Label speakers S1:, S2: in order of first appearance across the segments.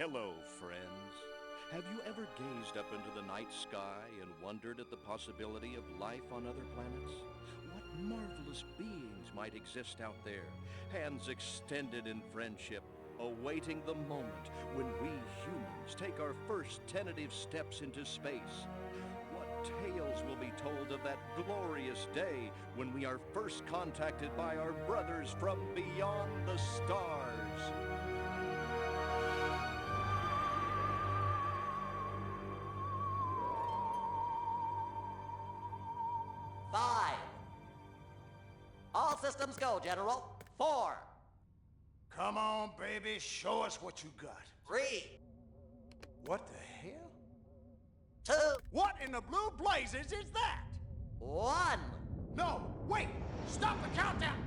S1: Hello, friends. Have you ever gazed up into the night sky and wondered at the possibility of life on other planets? What marvelous beings might exist out there, hands extended in friendship, awaiting the moment when we humans take our first tentative steps into space? What tales will be told of that glorious day when we are first contacted by our brothers from beyond the stars?
S2: 5. All systems go, General. 4.
S3: Come on, baby, show us what you got.
S2: 3.
S3: What the hell?
S2: 2.
S3: What in the blue blazes is that?
S2: 1.
S3: No, wait! Stop the countdown!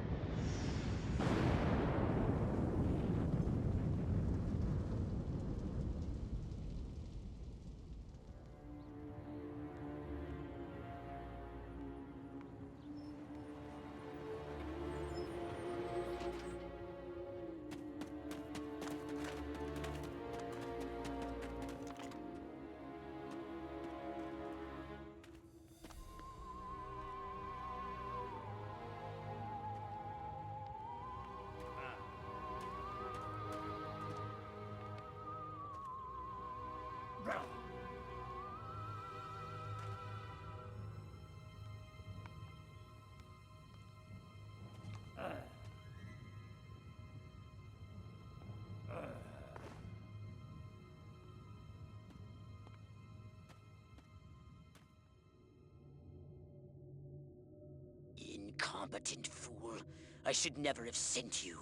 S4: Incompetent fool. I should never have sent you.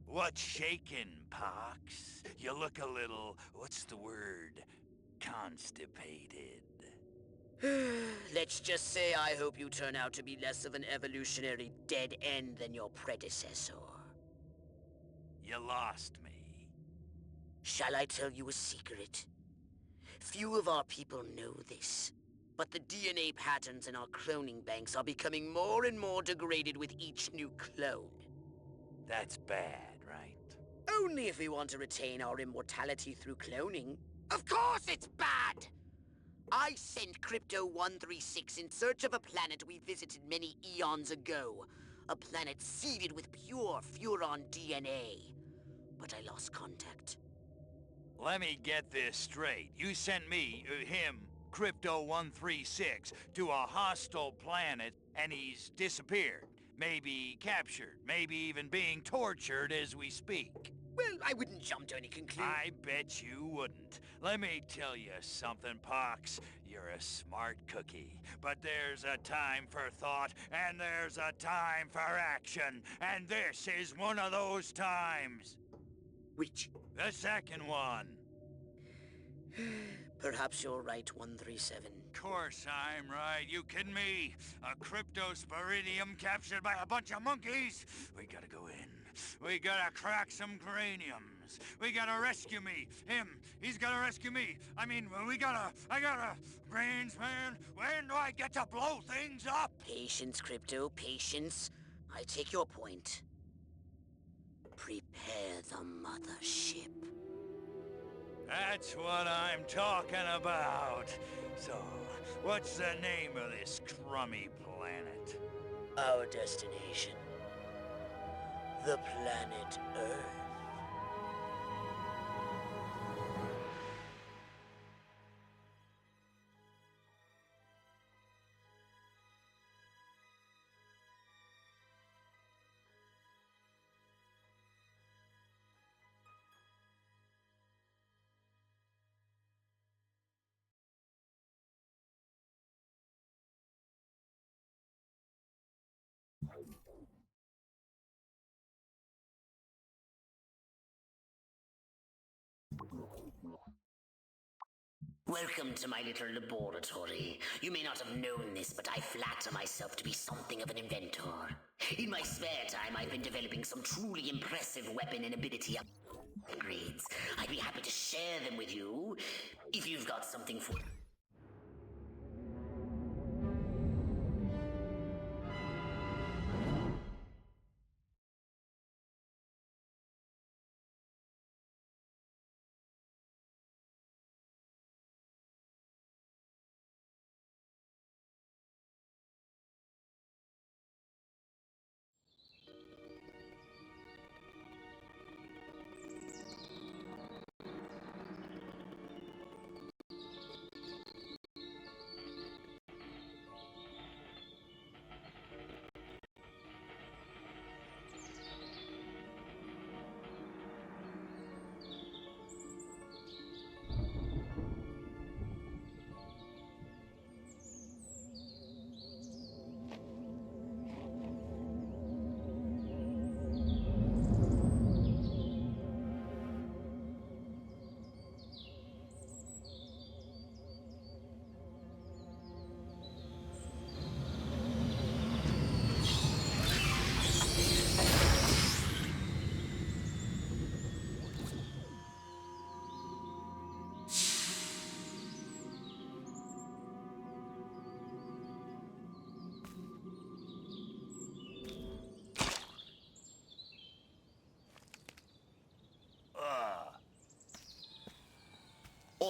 S5: What's shaking, Pox? You look a little, what's the word, constipated.
S4: Let's just say I hope you turn out to be less of an evolutionary dead end than your predecessor.
S5: You lost me.
S4: Shall I tell you a secret? Few of our people know this, but the DNA patterns in our cloning banks are becoming more and more degraded with each new clone.
S5: That's bad, right?
S4: Only if we want to retain our immortality through cloning. Of course it's bad! I sent Crypto-136 in search of a planet we visited many eons ago. A planet seeded with pure Furon DNA. But I lost contact.
S5: Let me get this straight. You sent me, him, Crypto-136, to a hostile planet, and he's disappeared. Maybe captured, maybe even being tortured as we speak.
S4: Well, I wouldn't jump to any conclusion.
S5: I bet you wouldn't. Let me tell you something, Pox. You're a smart cookie. But there's a time for thought, and there's a time for action. And this is one of those times.
S4: Which?
S5: The second one.
S4: Perhaps you're right, 137.
S5: Course I'm right. You kidding me? A cryptosporidium captured by a bunch of monkeys? We gotta go in. We gotta crack some craniums. We gotta rescue me. Him. He's gotta rescue me. I mean, I gotta... Brains, man. When do I get to blow things up?
S4: Patience, Crypto, patience. I take your point. Prepare the mothership.
S5: That's what I'm talking about. So, what's the name of this crummy planet?
S4: Our destination. The planet Earth. Welcome to my little laboratory. You may not have known this, but I flatter myself to be something of an inventor. In my spare time, I've been developing some truly impressive weapon and ability upgrades. I'd be happy to share them with you, if you've got something for...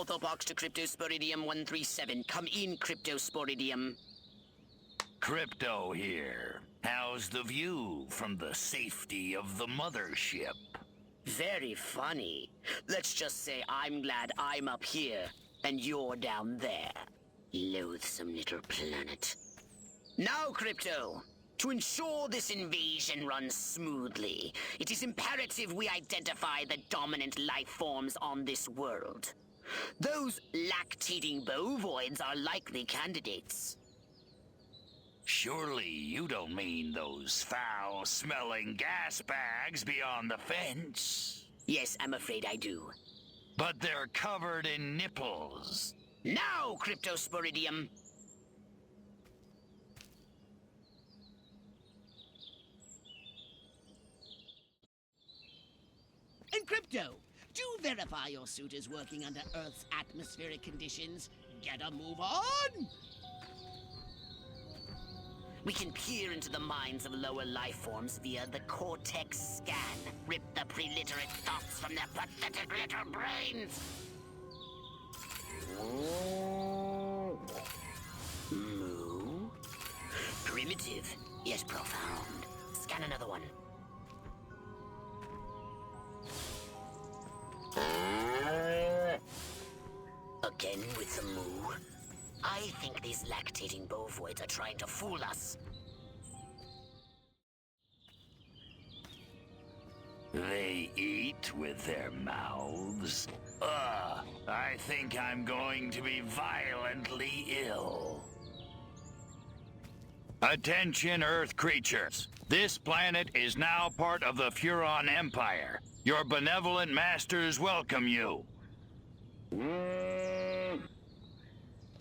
S4: orthobox to Cryptosporidium 137. Come in, Cryptosporidium.
S5: Crypto here. How's the view from the safety of the mothership?
S4: Very funny. Let's just say I'm glad I'm up here and you're down there. Loathsome little planet. Now, Crypto, to ensure this invasion runs smoothly, it is imperative we identify the dominant life forms on this world. Those lactating bovoids are likely candidates.
S5: Surely you don't mean those foul-smelling gas bags beyond the fence?
S4: Yes, I'm afraid I do.
S5: But they're covered in nipples.
S4: Now, Cryptosporidium! And Crypto, do verify your suit is working under Earth's atmospheric conditions. Get a move on! We can peer into the minds of lower life forms via the Cortex scan. Rip the preliterate thoughts from their pathetic little brains. Moo. Primitive, yet profound. Scan another one. Again with the moo. I think these lactating bovoids are trying to fool us.
S5: They eat with their mouths? I think I'm going to be violently ill. Attention, Earth creatures. This planet is now part of the Furon Empire. Your benevolent masters welcome you.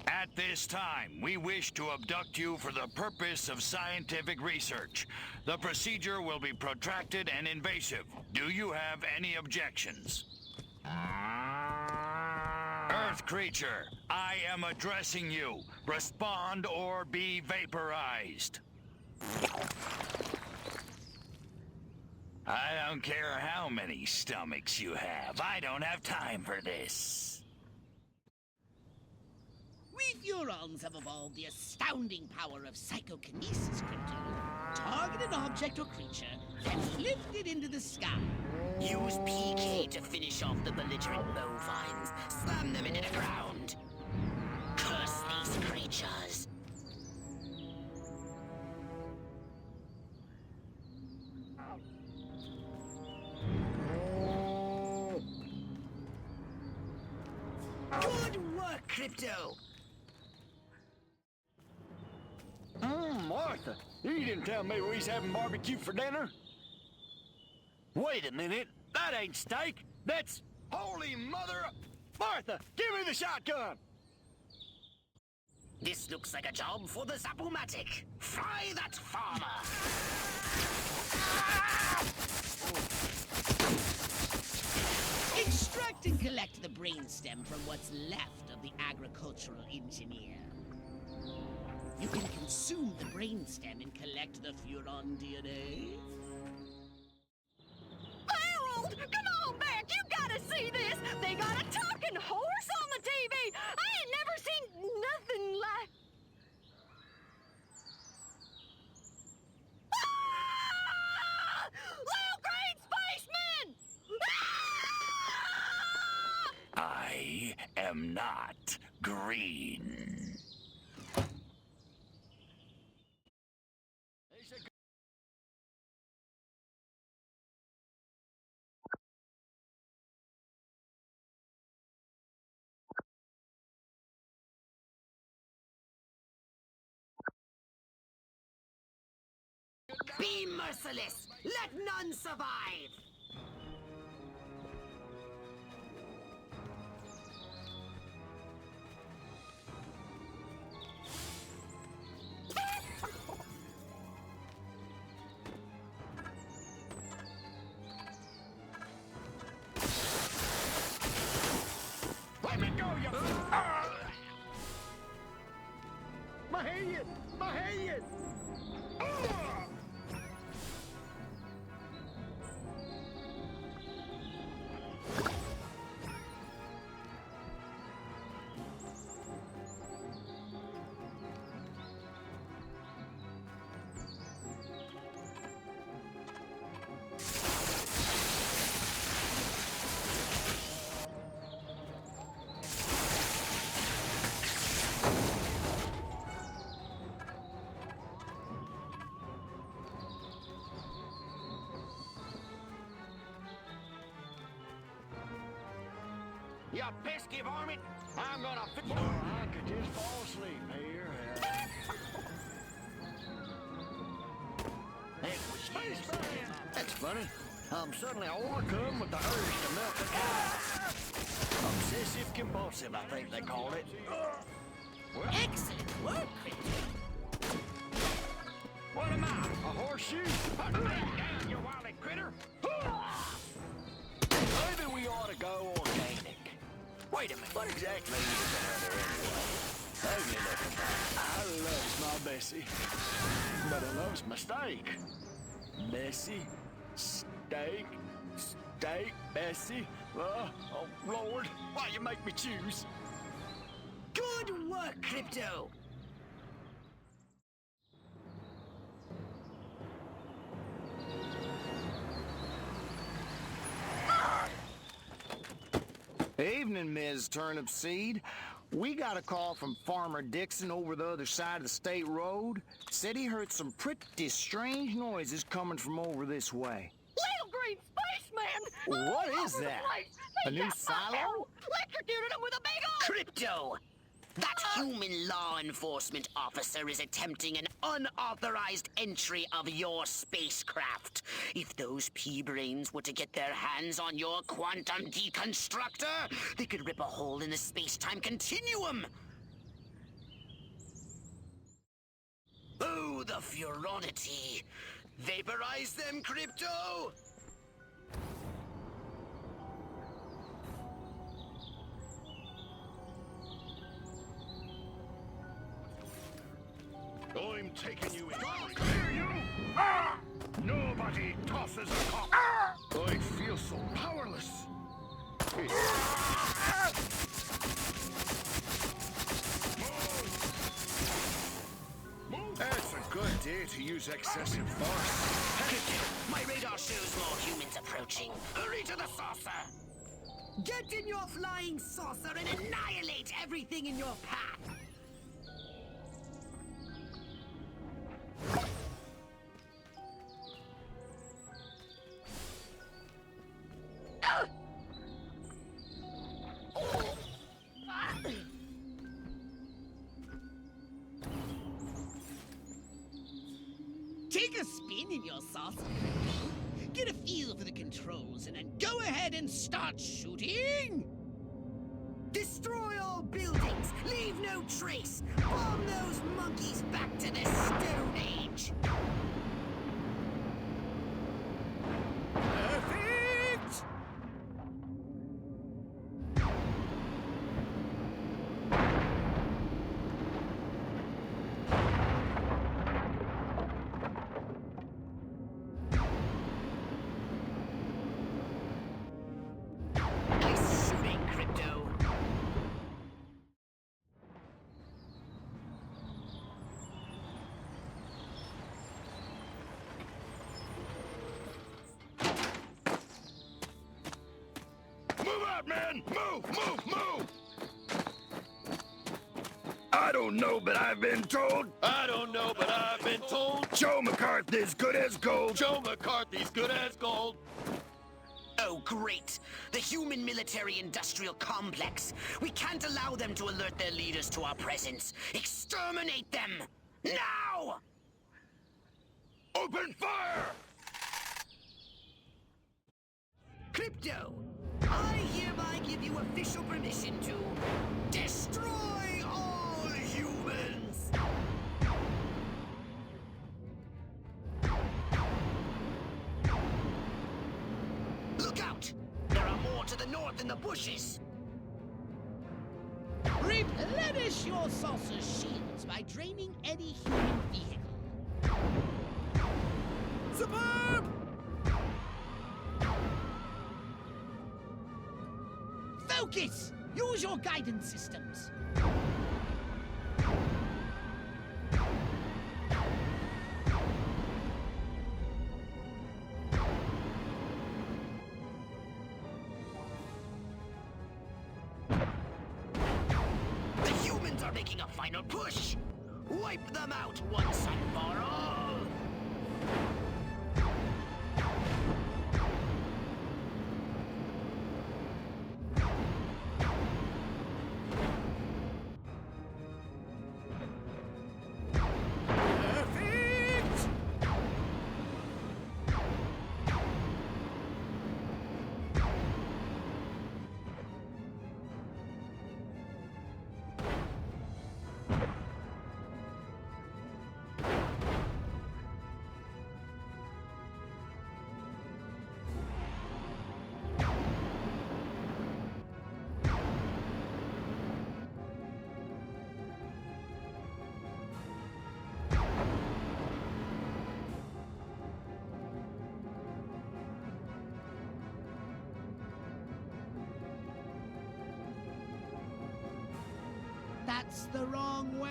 S5: At this time, we wish to abduct you for the purpose of scientific research. The procedure will be protracted and invasive. Do you have any objections? Earth creature, I am addressing you. Respond or be vaporized. I don't care how many stomachs you have. I don't have time for this.
S6: We Furons have evolved the astounding power of psychokinesis, Crypto. Target an object or creature, then lift it into the sky.
S4: Use PK to finish off the belligerent bovines. Slam them into the ground. Curse these creatures. Good work, Crypto!
S7: Martha, you didn't tell me we was having barbecue for dinner. Wait a minute, that ain't steak. That's holy mother... Martha, give me the shotgun.
S4: This looks like a job for the Zapomatic. Fry that farmer!
S6: Extract and collect the brainstem from what's left of the agricultural engineer. You can consume the brainstem and collect the Furon DNA.
S8: Harold, come on back! You gotta see this! They got a talking horse on the TV! I ain't never seen nothing like... Ah! Little green spaceman! Ah!
S5: I am not green.
S4: Be merciless! Let none survive!
S7: Let me go, you... My head! My head! You pesky varmint! I'm gonna fit. Boy, I could just fall asleep here. Spaceman! That's funny. Suddenly I want to come with the urge to melt the cat. Obsessive compulsive, I think they call it.
S6: Excellent work, Crypto.
S7: What am I? A horseshoe? Put me down, you wily critter! Maybe we ought to go organic. Wait a minute, what exactly is another anyway? Ugly looking. I loves my Bessie, but I loves my steak. Bessie, steak, Bessie. Oh, Lord, why you make me choose?
S6: Good work, Crypto.
S3: Evening, Ms. Turnipseed. We got a call from Farmer Dixon over the other side of the state road. Said he heard some pretty strange noises coming from over this way.
S8: Little green spaceman!
S3: What
S8: all
S3: is
S8: over the
S3: that?
S8: place.
S3: A
S8: They
S3: new
S8: got
S3: silo?
S8: Electrocuted him with a big old...
S4: Crypto! That human law enforcement officer is attempting an unauthorized entry of your spacecraft. If those pea-brains were to get their hands on your quantum deconstructor, they could rip a hole in the space-time continuum. Oh, the furonity. Vaporize them, Crypto!
S7: I'm taking you in. Clear you! Ah! Nobody tosses a cock. I feel so powerless. Move! That's a good day to use excessive force.
S4: Crypto, my radar shows more humans approaching. Hurry to the saucer! Get in your flying saucer and annihilate everything in your path!
S6: Take a spin in your saucer. Get a feel for the controls and then go ahead and start shooting!
S4: Destroy all buildings! Leave no trace! Bomb those monkeys back to the Stone Age!
S6: Perfect!
S4: Nice shooting, Crypto!
S7: Move out, man! Move! I don't know, but I've been told. Joe McCarthy's good as gold.
S4: Oh, great! The human military-industrial complex. We can't allow them to alert their leaders to our presence. Exterminate them! Now!
S7: Open fire!
S4: Crypto, I hereby give you official permission to destroy all humans! Look out! There are more to the north in the bushes!
S6: Replenish your saucer's shields by draining any human vehicle. Superb! Focus! Use your guidance systems.
S4: The humans are making a final push! Wipe them out once and for all!
S6: That's the wrong way.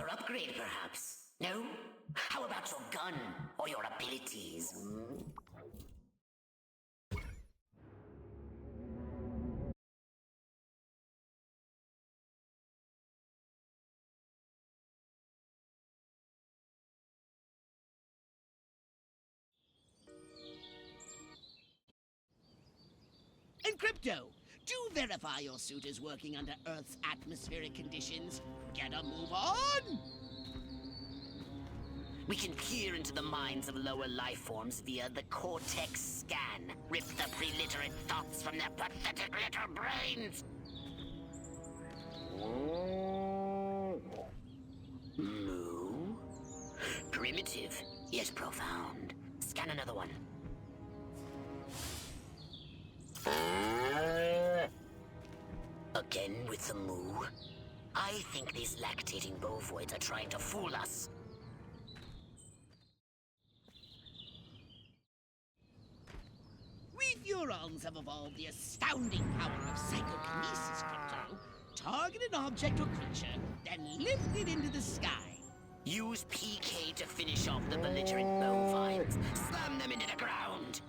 S4: Upgrade, perhaps? No? How about your gun or your abilities?
S6: And Crypto, do verify your suit is working under Earth's atmospheric conditions. Get a move on!
S4: We can peer into the minds of lower life forms via the Cortex scan. Rip the preliterate thoughts from their pathetic little brains! Moo? Primitive, yet profound. Scan another one. Again with the moo? I think these lactating bovoids are trying to fool us.
S6: We Furons have evolved the astounding power of psychokinesis, Crypto. Target an object or creature, then lift it into the sky.
S4: Use PK to finish off the belligerent bovines. Slam them into the ground.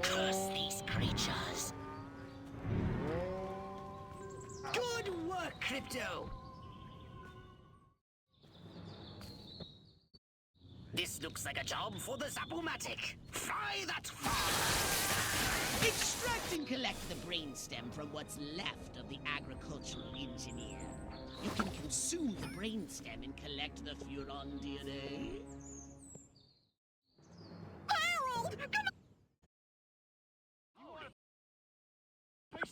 S4: Curse these creatures. Good work, Crypto! This looks like a job for the Zapomatic. Fry that farm!
S6: Extract and collect the brainstem from what's left of the agricultural engineer. You can consume the brainstem and collect the Furon DNA.
S8: Harold! Come on!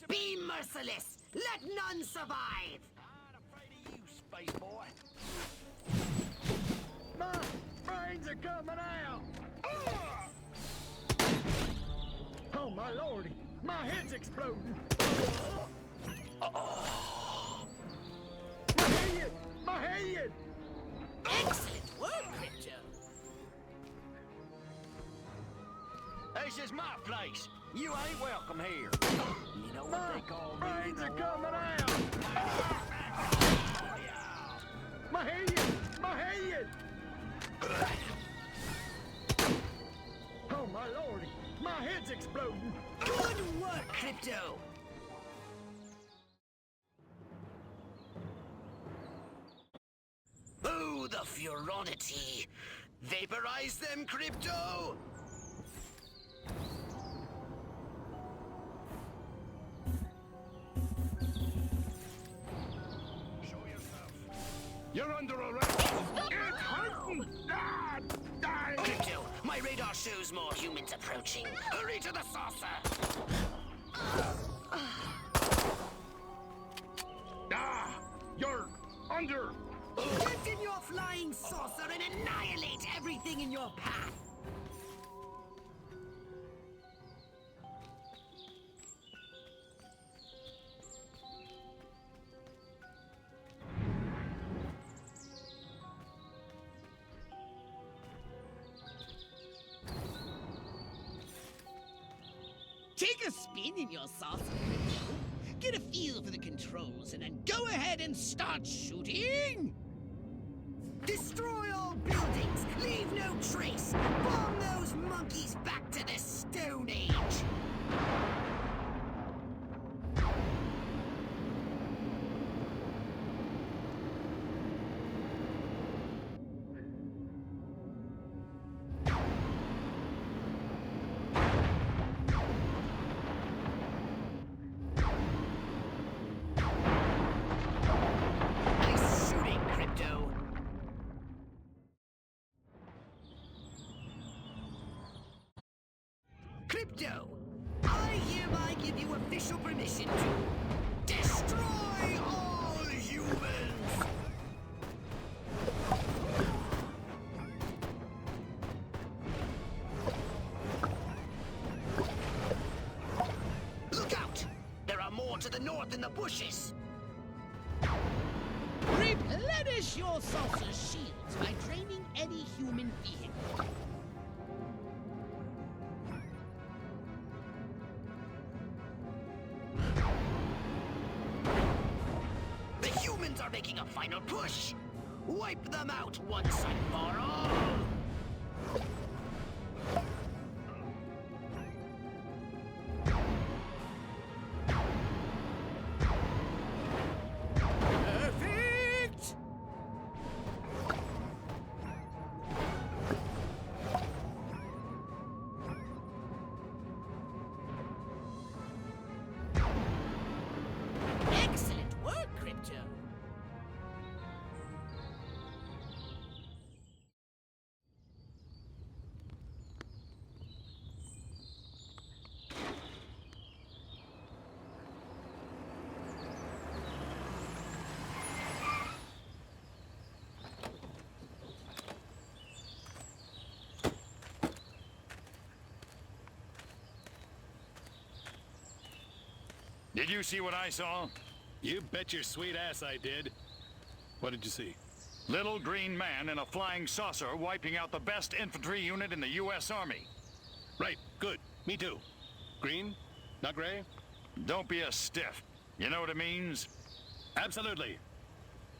S4: Be merciless! Let none survive!
S7: Not afraid of you, space boy. My brains are coming out! Oh, my lordy! My head's exploding! My head!
S6: Excellent work, Crypto.
S3: This is my place. You ain't welcome here. You know what they call me?
S7: Brains are coming out! My head! My head! Oh, my lordy! My head's exploding!
S6: Good work, Crypto. Oh, the furonity. Vaporize them, Crypto!
S7: You're under arrest! It's hurting!
S6: Crypto, my radar shows more humans approaching. Hurry to the saucer!
S7: You're under...
S6: Get in your flying saucer and annihilate everything in your path! Take a spin in your saucer, Crypto. Get a feel for the controls and then go ahead and start shooting! Destroy all buildings, leave no trace, bomb those monkeys back to the Stone Age! Nice shooting, Crypto. Crypto, I hereby give you official permission to destroy all humans! Look out! There are more to the north in the bushes! Replenish your saucer's shields by draining any human vehicle. The humans are making a final push! Wipe them out once and for all! Perfect! Excellent work, Crypto!
S5: Did you see what I saw?
S9: You bet your sweet ass I did. What did you see?
S5: Little green man in a flying saucer wiping out the best infantry unit in the U.S. Army.
S9: Right, good. Me too. Green? Not gray?
S5: Don't be a stiff. You know what it means?
S9: Absolutely.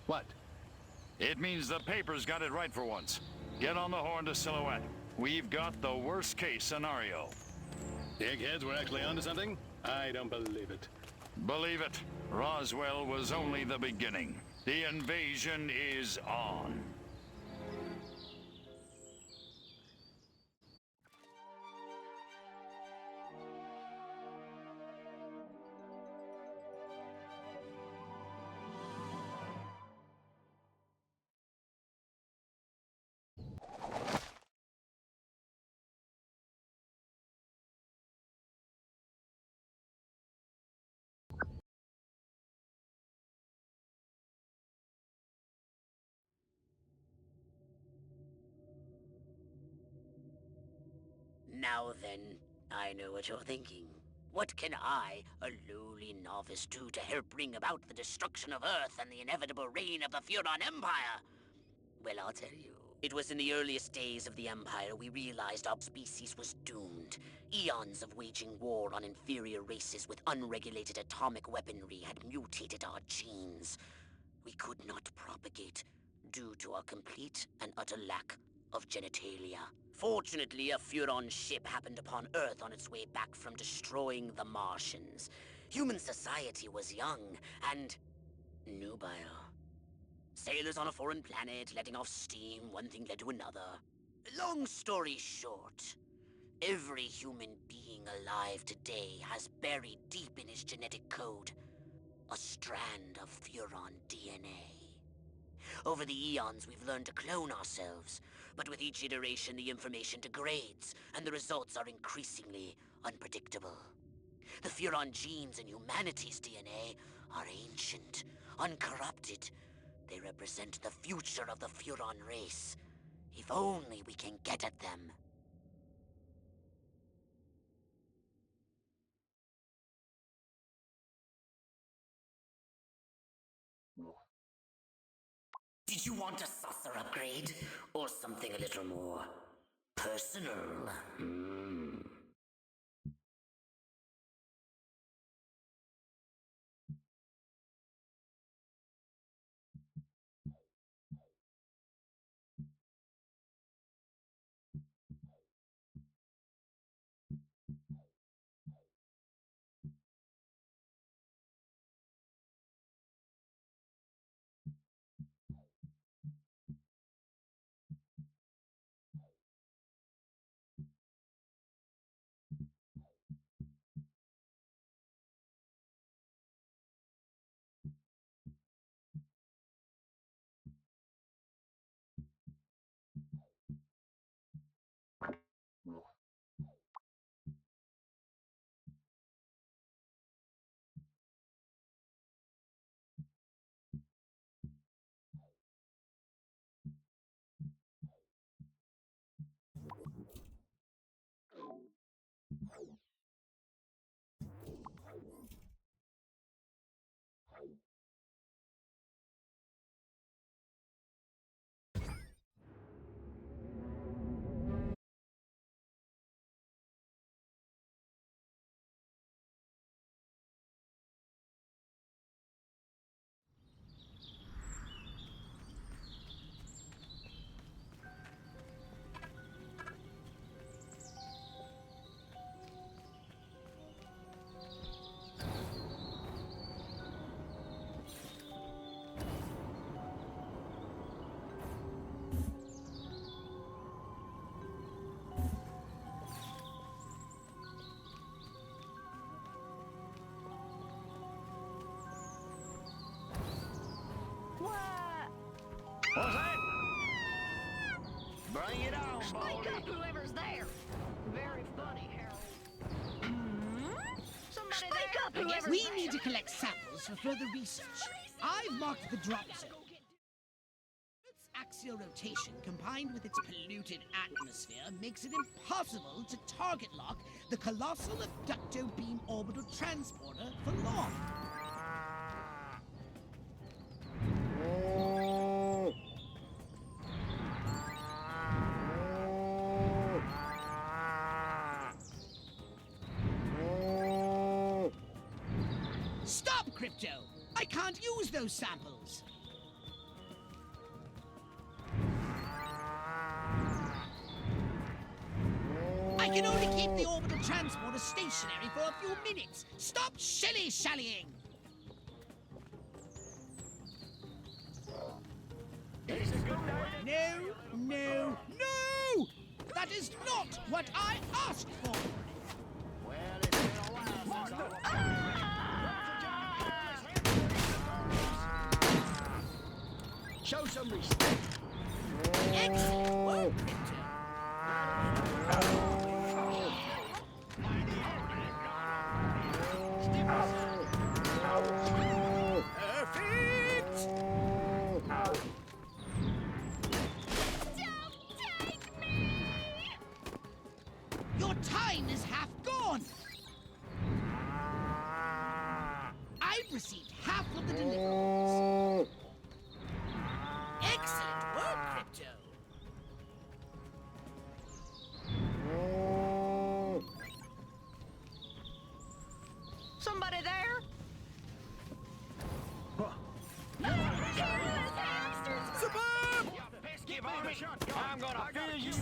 S9: What?
S5: It means the papers got it right for once. Get on the horn to Silhouette. We've got the worst case scenario.
S9: The eggheads were actually onto something? I don't believe it.
S5: Believe it, Roswell was only the beginning. The invasion is on.
S4: Now then, I know what you're thinking. What can I, a lowly novice, do to help bring about the destruction of Earth and the inevitable reign of the Furon Empire? Well, I'll tell you. It was in the earliest days of the Empire we realized our species was doomed. Eons of waging war on inferior races with unregulated atomic weaponry had mutated our genes. We could not propagate due to our complete and utter lack of genitalia. Fortunately, a Furon ship happened upon Earth on its way back from destroying the Martians. Human society was young and nubile. Sailors on a foreign planet, letting off steam, one thing led to another. Long story short, every human being alive today has buried deep in his genetic code a strand of Furon DNA. Over the eons, we've learned to clone ourselves, but with each iteration, the information degrades, and the results are increasingly unpredictable. The Furon genes in humanity's DNA are ancient, uncorrupted. They represent the future of the Furon race. If only we can get at them. Did you want a saucer upgrade? Or something a little more personal?
S3: What's that? Bring it on,
S8: Wake
S3: Baldy.
S8: up, whoever's there. Very funny, Harold. Somebody Speak up, whoever's
S6: We
S8: there.
S6: need to collect samples for further research. I've marked the drop zone. Earth's axial rotation combined with its polluted atmosphere makes it impossible to target lock the colossal abducto beam orbital transporter for long. Stop, Crypto! I can't use those samples! I can only keep the orbital transporter stationary for a few minutes. Stop shilly-shallying! No, no, no! That is not what I asked for!
S3: Well, it's been a while since Show some respect.
S6: Excellent work, Crypto! Perfect!
S8: Don't take me!
S6: Your time is half gone! received half of the deliverables. Excellent work, Crypto.
S8: Somebody there?
S7: I'm gonna fill you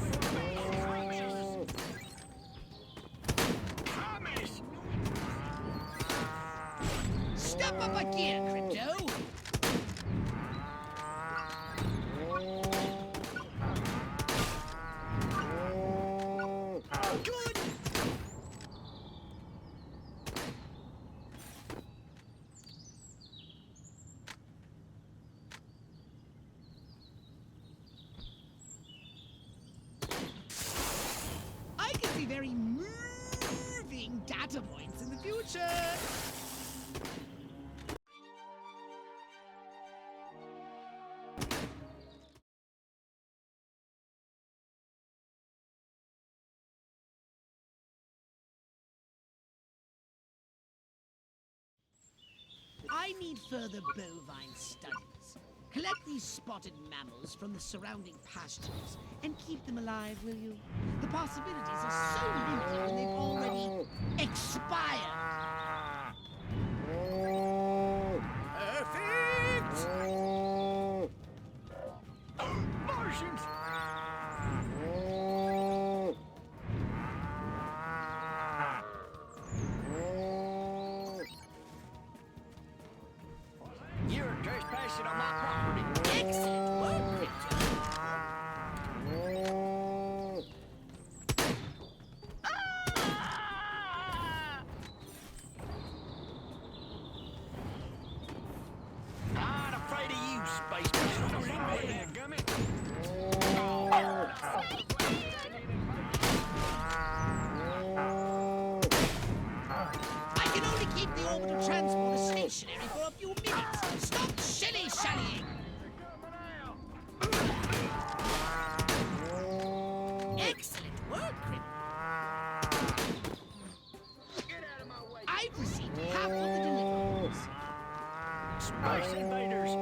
S7: Promise!
S6: Step up a gear, Crypto. Good. I can see very moving data points in the future. I need further bovine studies. Collect these spotted mammals from the surrounding pastures and keep them alive, will you? The possibilities are so limited when they've already expired. Perfect!
S7: Martians! You're trespassing on my property.
S6: Excellent work, Crypto.
S7: Not afraid of you, space man. Gummy.
S6: I can only keep the orbital transporter stationary for a few minutes. Stop shilly-shallying! Excellent work, Crypto. I've received half of the deliverables.
S7: Space invaders.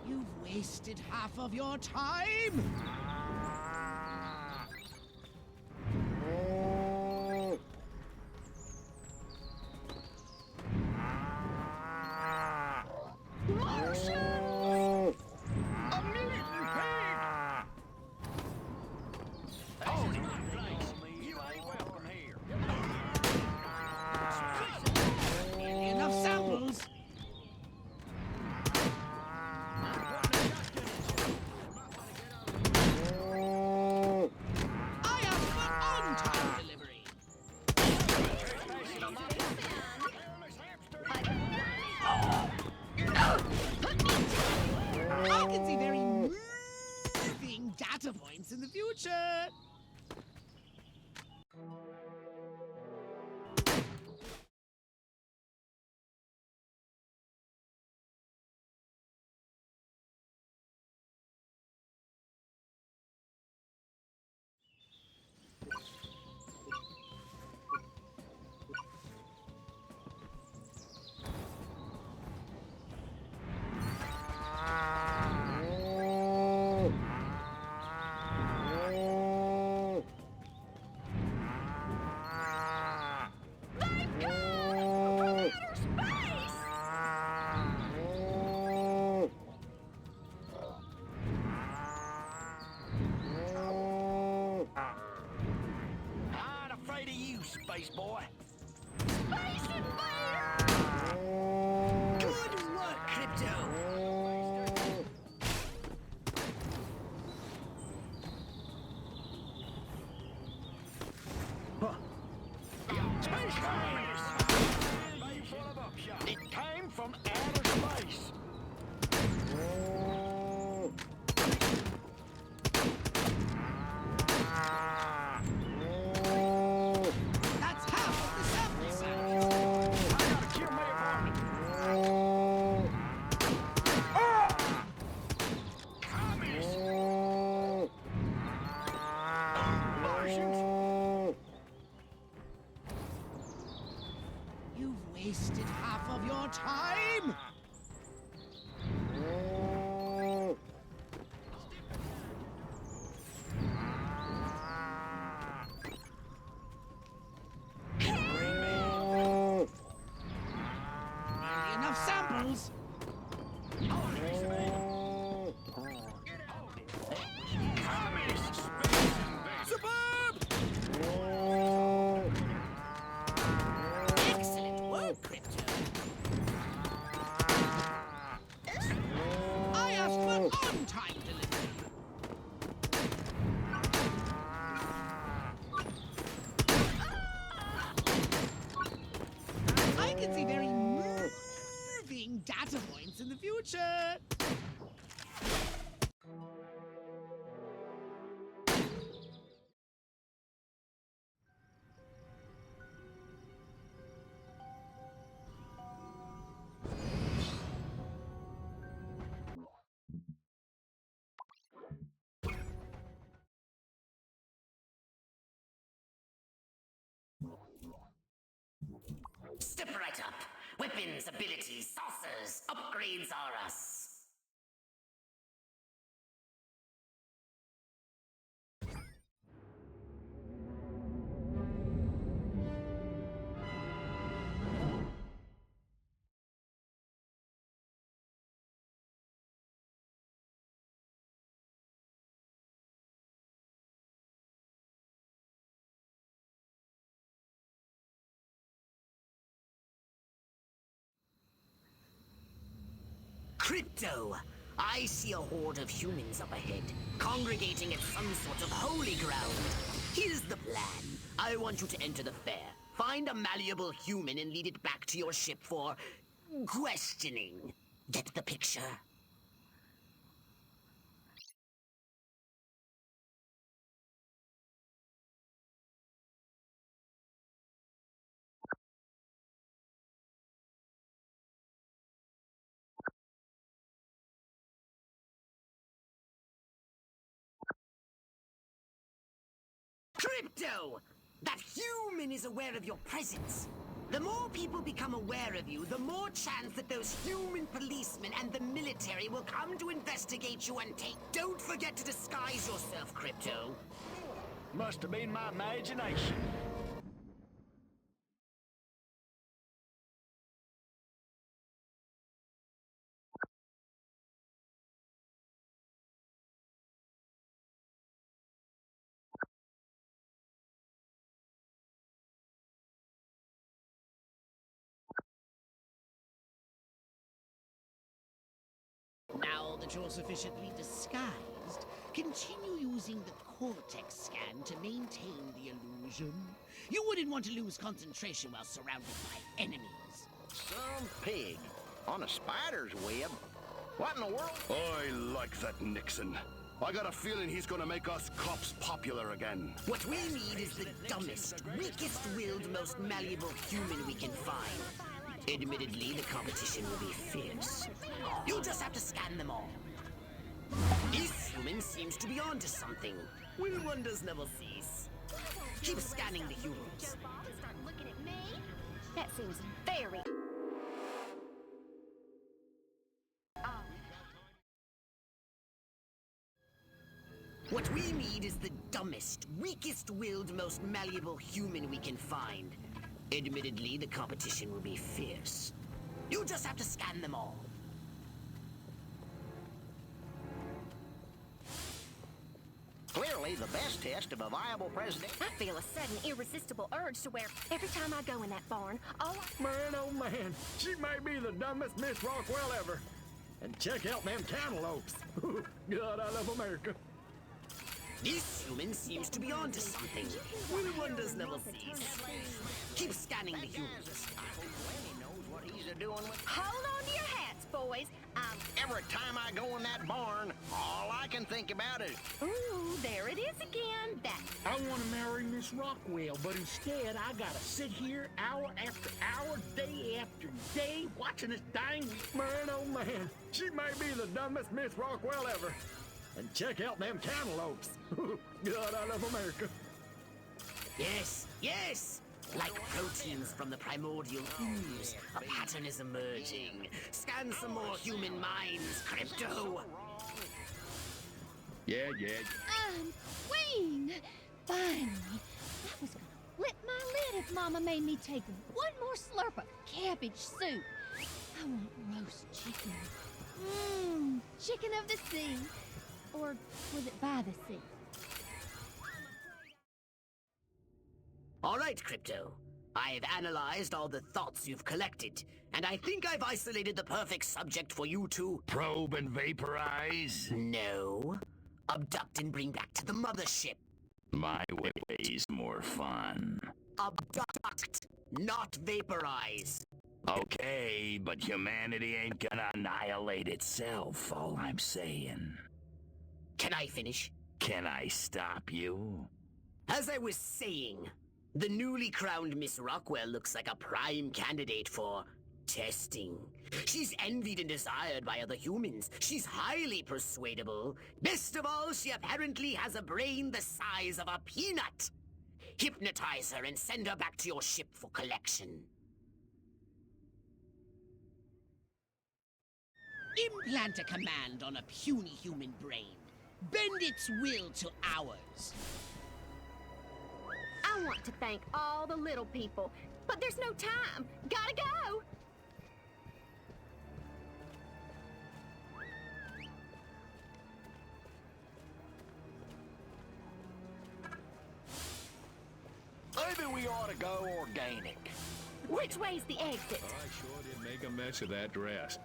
S6: You've wasted half of your time.
S8: Martians!
S7: A mutant pig! Oh, you ain't welcome here.
S6: Enough samples. I asked for on-time delivery. I can see very moving data points in the future.
S7: Not afraid of you, space boy.
S8: Space invader!
S6: Good work, Crypto.
S7: Space invaders! It came from outer space.
S6: That's half of the sample size.
S7: I gotta kill my opponent.
S6: wasted half of your time! Enough samples! Excellent work, Crypto. I asked for on-time delivery. I can see very moving data points in the future.
S4: Step right up. Weapons, abilities, saucers, upgrades are us. Crypto! I see a horde of humans up ahead, congregating at some sort of holy ground. Here's the plan. I want you to enter the fair, find a malleable human and lead it back to your ship for questioning. Get the picture? Crypto! That human is aware of your presence. The more people become aware of you, the more chance that those human policemen and the military will come to investigate you and take... Don't forget to disguise yourself, Crypto.
S7: Must have been my imagination.
S6: Now that you're sufficiently disguised, continue using the cortex scan to maintain the illusion. You wouldn't want to lose concentration while surrounded by enemies.
S3: Some pig on a spider's web. What in the world?
S9: I like that Nixon. I got a feeling he's gonna make us cops popular again.
S4: What we need is the dumbest, weakest-willed, most malleable human we can find. Admittedly, the competition will be fierce. You'll just have to scan them all. This human seems to be onto something. Will wonders never cease. Keep scanning the humans.
S8: Start looking at me? That seems very...
S4: What we need is the dumbest, weakest-willed, most malleable human we can find. Admittedly, the competition will be fierce. You'll just have to scan them all.
S3: Clearly the best test of a viable president.
S8: I feel a sudden irresistible urge to wear every time I go in that barn. All I...
S7: Man, oh man, she may be the dumbest Miss Rockwell ever. And check out them cantaloupes. God, I love America.
S4: This human seems to be onto something. Will wonders never cease. Keep scanning the humans.
S3: I hope Lenny knows what he's a-doing with...
S8: Hold on to your hats, boys.
S3: Every time I go in that barn, all I can think about is...
S8: Ooh, there it is again. That...
S10: I want to marry Miss Rockwell, but instead I gotta sit here hour after hour, day after day, watching this dang...
S7: Man, oh man, she may be the dumbest Miss Rockwell ever. And check out them cantaloupes. God, I love America.
S4: Yes, yes! Like proteins from the primordial ooze, a pattern is emerging. Scan some more human minds, Crypto.
S10: Yeah.
S8: Queen! Finally. I was gonna flip my lid if Mama made me take one more slurp of cabbage soup. I want roast chicken. Chicken of the sea. Or was it by the sea?
S4: All right, Crypto. I've analyzed all the thoughts you've collected, and I think I've isolated the perfect subject for you to...
S7: Probe and vaporize?
S4: No. Abduct and bring back to the mothership.
S7: My way's more fun.
S4: Abduct, not vaporize.
S7: Okay, but humanity ain't gonna annihilate itself, all I'm saying.
S4: Can I finish?
S7: Can I stop you?
S4: As I was saying, the newly crowned Miss Rockwell looks like a prime candidate for testing. She's envied and desired by other humans. She's highly persuadable. Best of all, she apparently has a brain the size of a peanut. Hypnotize her and send her back to your ship for collection.
S6: Implant a command on a puny human brain. Bend its will to ours.
S8: I want to thank all the little people, but there's no time. Gotta go!
S7: Maybe we ought to go organic.
S8: Which way's the exit?
S10: I sure did make a mess of that dress.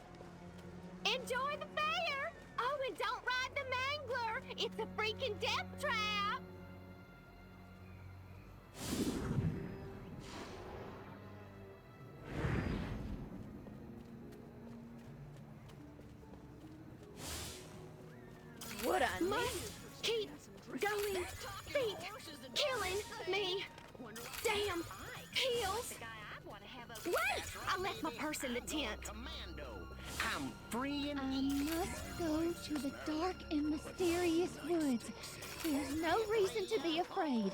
S8: Enjoy the fair! Oh, and don't ride the mangler! It's a freaking death trap!
S2: What I need.
S8: Must keep going. Feet killing me. Damn heels. Wait! I left my purse in the tent.
S3: Commando, I'm freeing.
S8: I must go to the dark and mysterious woods. There's no reason to be afraid.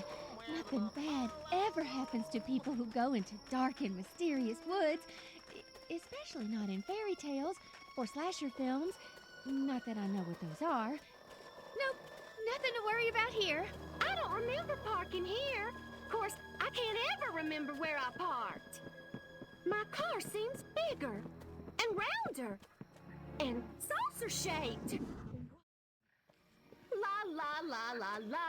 S8: Nothing bad ever happens to people who go into dark and mysterious woods, especially not in fairy tales or slasher films. Not that I know what those are. Nope, nothing to worry about here. I don't remember parking here. Of course, I can't ever remember where I parked. My car seems bigger and rounder and saucer-shaped. La la la la la.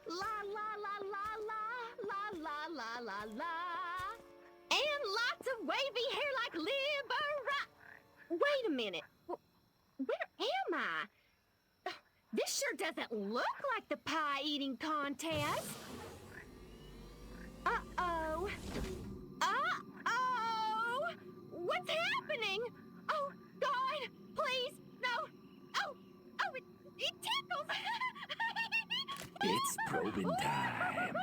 S8: La la la la la. La la la la la. And lots of wavy hair like Libera. Wait a minute. Where am I? This sure doesn't look like the pie-eating contest. Uh-oh. Uh-oh! What's happening? Oh, God, please, no. Oh, it tickles.
S7: It's probing time.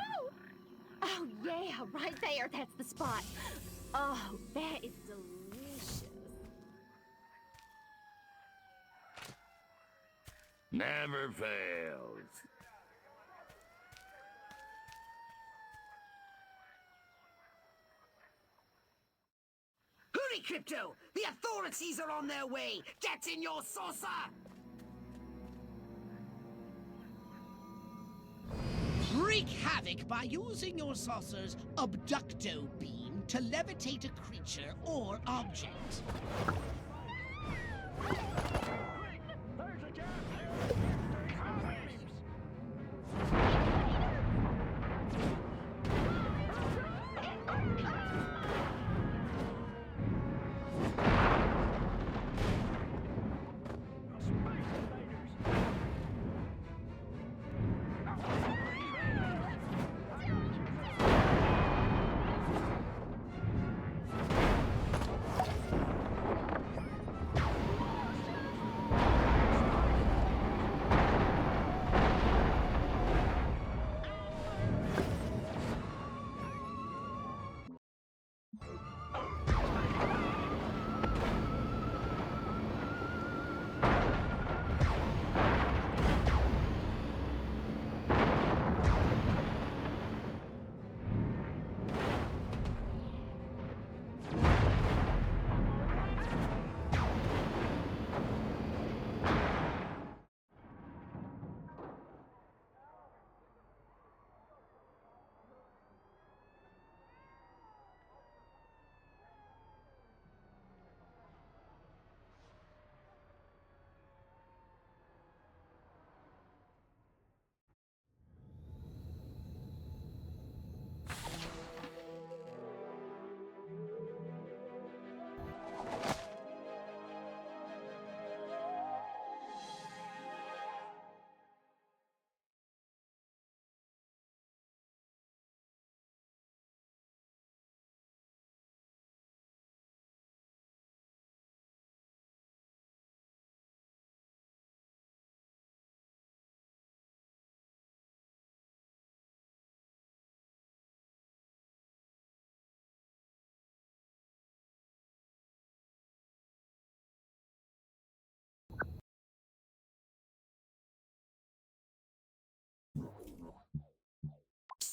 S8: Oh, yeah, right there. That's the spot. Oh, that is delicious.
S7: Never fails.
S4: Hurry, Crypto! The authorities are on their way! Get in your saucer!
S6: Wreak havoc by using your saucer's abducto beam to levitate a creature or object.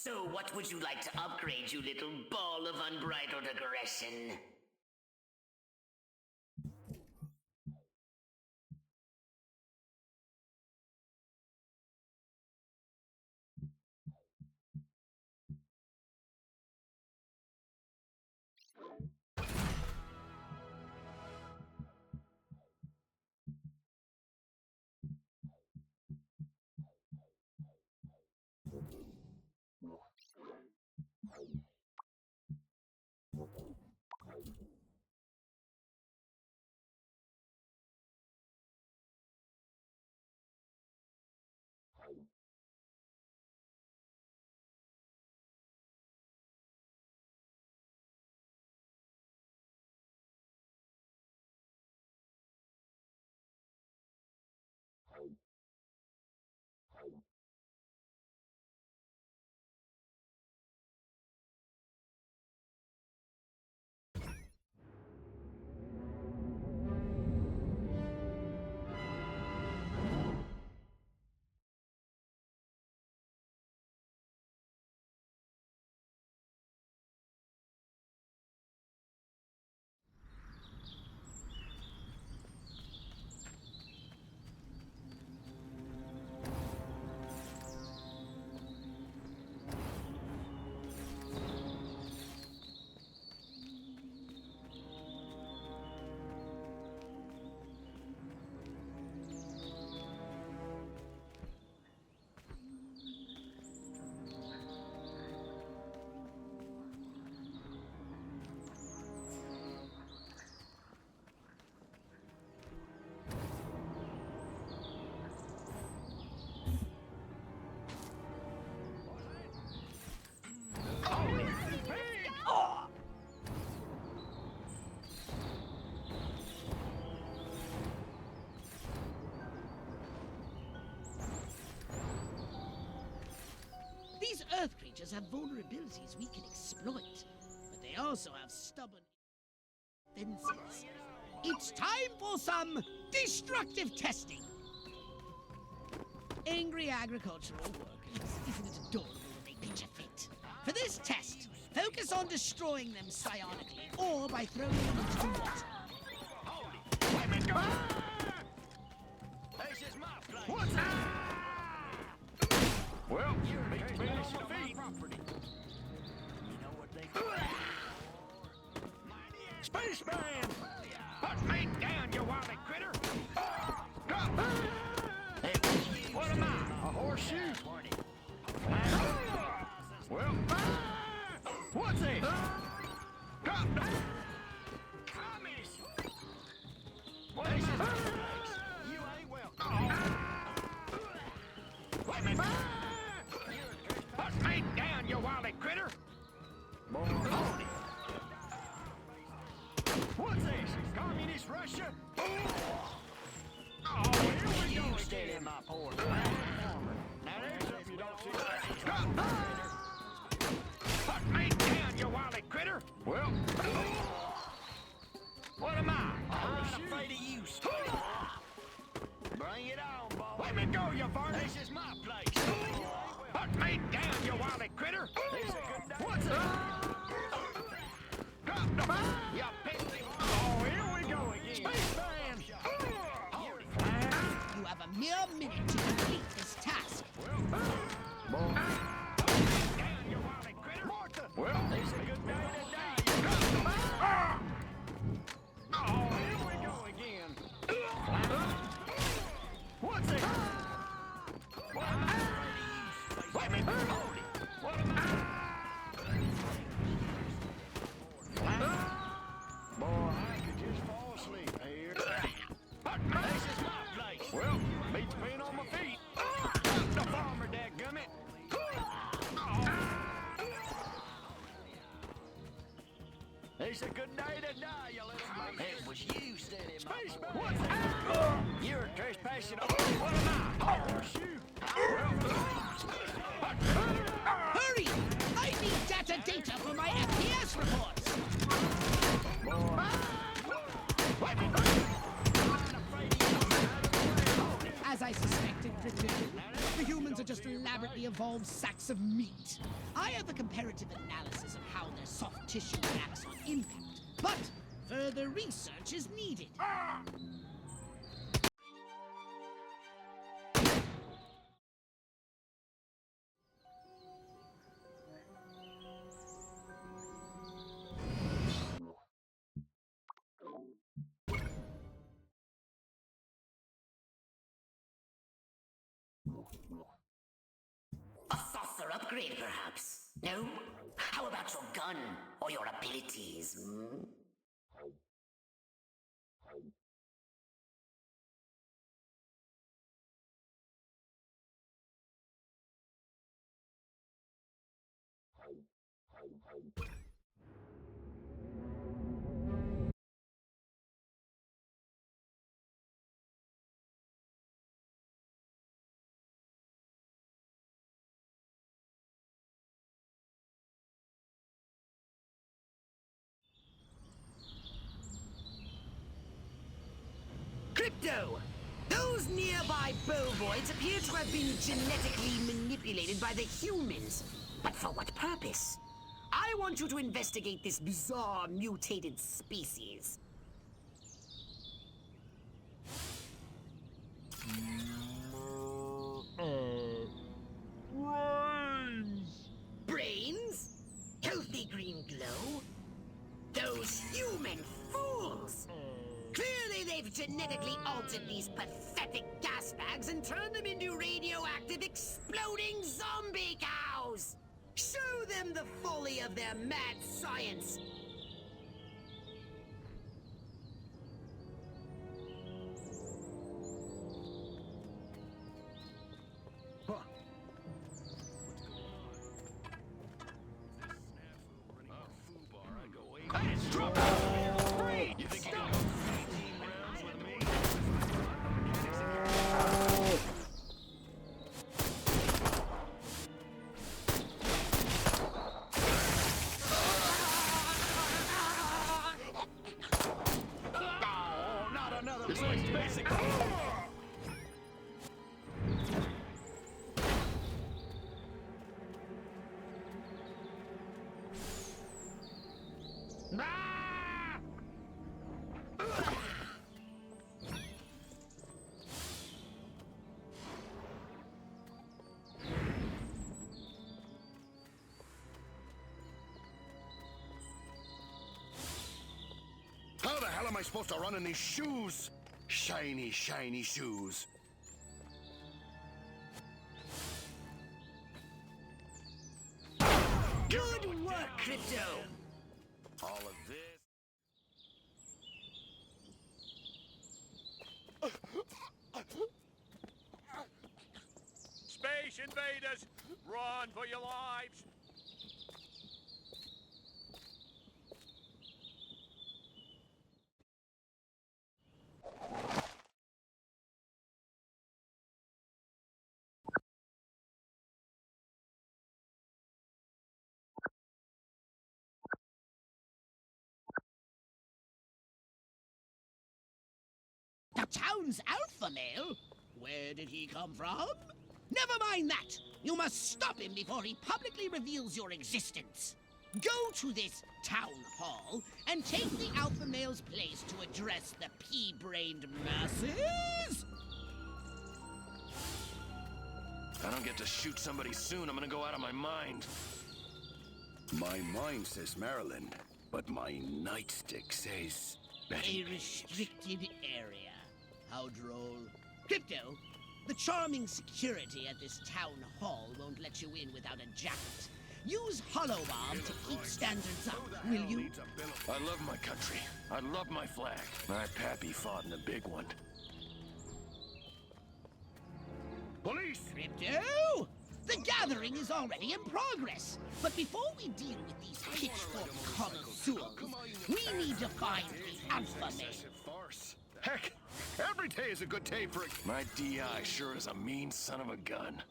S11: So what would you like to upgrade, you little ball of unbridled aggression?
S6: These Earth creatures have vulnerabilities we can exploit, but they also have stubborn defenses. It's time for some destructive testing. Angry agricultural workers. Isn't it adorable when they pitch a fit? For this test, focus on destroying them psionically or by throwing them into the water.
S7: Let me go! This is my place! What's that? Well, beats being on my feet. You know what they call it? Spaceman! Put me down, you wily critter! What am I? A horseshoe? Well, what's this? Commies! What is this? You ain't welcome. Let me put me down, you wily critter! Hold it! What's this? Communist Russia? Oh, here we go again, my poor farmer. Now there's something you don't see. Put me down, you wily critter! Well, what am I? I'm not afraid of you, Steve. Bring it on, boy. Let me go, you varmint. This is my place. Put me down, you wily critter! This is a good day. What's it? You pimply. Oh, here we go again. Spaceman!
S6: You have a mere minute to complete this task.
S7: Down, you wily critter! Martha! Well, this is a good day today. Oh, here we go again. What's it? What am I afraid of you? Let me hold it. What am I? Boy, I could just fall asleep here. This is my place. Well, beats being on my feet. The farmer, dadgummit. It's a good day to die, you little monkey. It was you, Steady, Spaceman. What's that? You're trespassing on. What am I? Horseshoe.
S6: Hurry! I need data for my FPS reports. As I suspected, Richard, the humans are just elaborately naturally evolved sacks of meat. I have a comparative analysis of how their soft tissue reacts on impact, but further research is needed.
S11: A saucer upgrade, perhaps? No? How about your gun or your abilities? Hmm?
S4: Crypto! Those nearby bovoids appear to have been genetically manipulated by the humans. But for what purpose? I want you to investigate this bizarre mutated species. Brains? Healthy green glow? Those human fools! Clearly they've genetically altered these pathetic gas bags and turned them into radioactive exploding zombie cows! Show them the folly of their mad science!
S9: How the hell am I supposed to run in these shoes? Shiny, shiny shoes.
S4: Good work, Crypto!
S9: All of this.
S5: Space invaders! Run for your lives!
S6: The town's alpha male? Where did he come from? Never mind that! You must stop him before he publicly reveals your existence. Go to this town hall and take the alpha male's place to address the pea-brained masses?
S9: If I don't get to shoot somebody soon, I'm gonna go out of my mind. My mind says Maryland, but my nightstick says
S6: A restricted area. How droll. Crypto, the charming security at this town hall won't let you in without a jacket. Use Holobomb to keep standards up, will you?
S9: I love my country. I love my flag. My pappy fought in the big one. Police!
S6: Crypto! The gathering is already in progress. But before we deal with these pitchfork connoisseurs, we need to find the alpha male.
S9: Heck, every day is a good day for it. My DI sure is a mean son of a gun.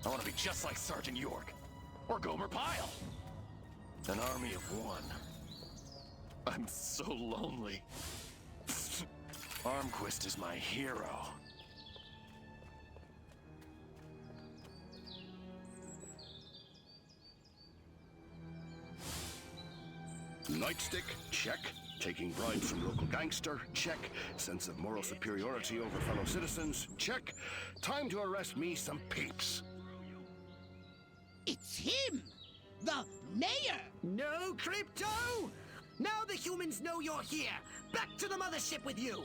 S9: I want to be just like Sergeant York. Or Gomer Pyle. An army of one. I'm so lonely. Armquist is my hero. Nightstick, check. Taking bribes from local gangster, check. Sense of moral superiority over fellow citizens, check. Time to arrest me some peeps.
S6: It's him! The mayor!
S12: No, Crypto! Now the humans know you're here! Back to the mothership with you!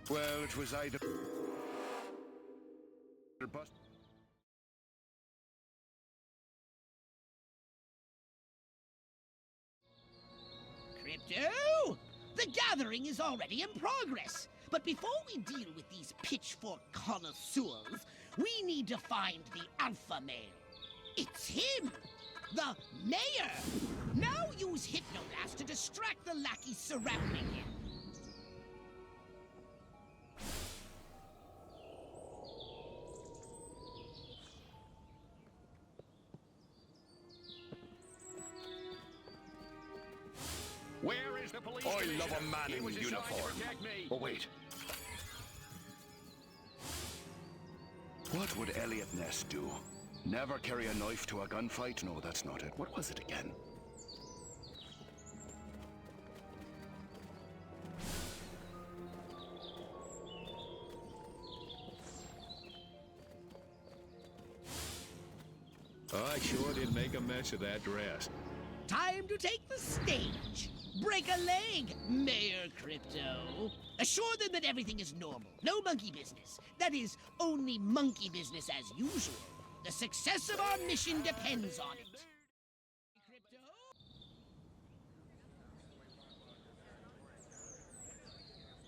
S9: Well, it was either...
S6: Crypto! The gathering is already in progress. But before we deal with these pitchfork connoisseurs, we need to find the alpha male. It's him! The mayor! Now use Hypnoblast to distract the lackeys surrounding him.
S9: Where is the police? I love a man in uniform. Oh, wait. What would Elliot Ness do? Never carry a knife to a gunfight? No, that's not it. What was it again?
S13: I sure did make a mess of that dress.
S6: Time to take the stage. Break a leg, Mayor Crypto. Assure them that everything is normal. No monkey business. That is, only monkey business as usual. The success of our mission depends on it. Crypto?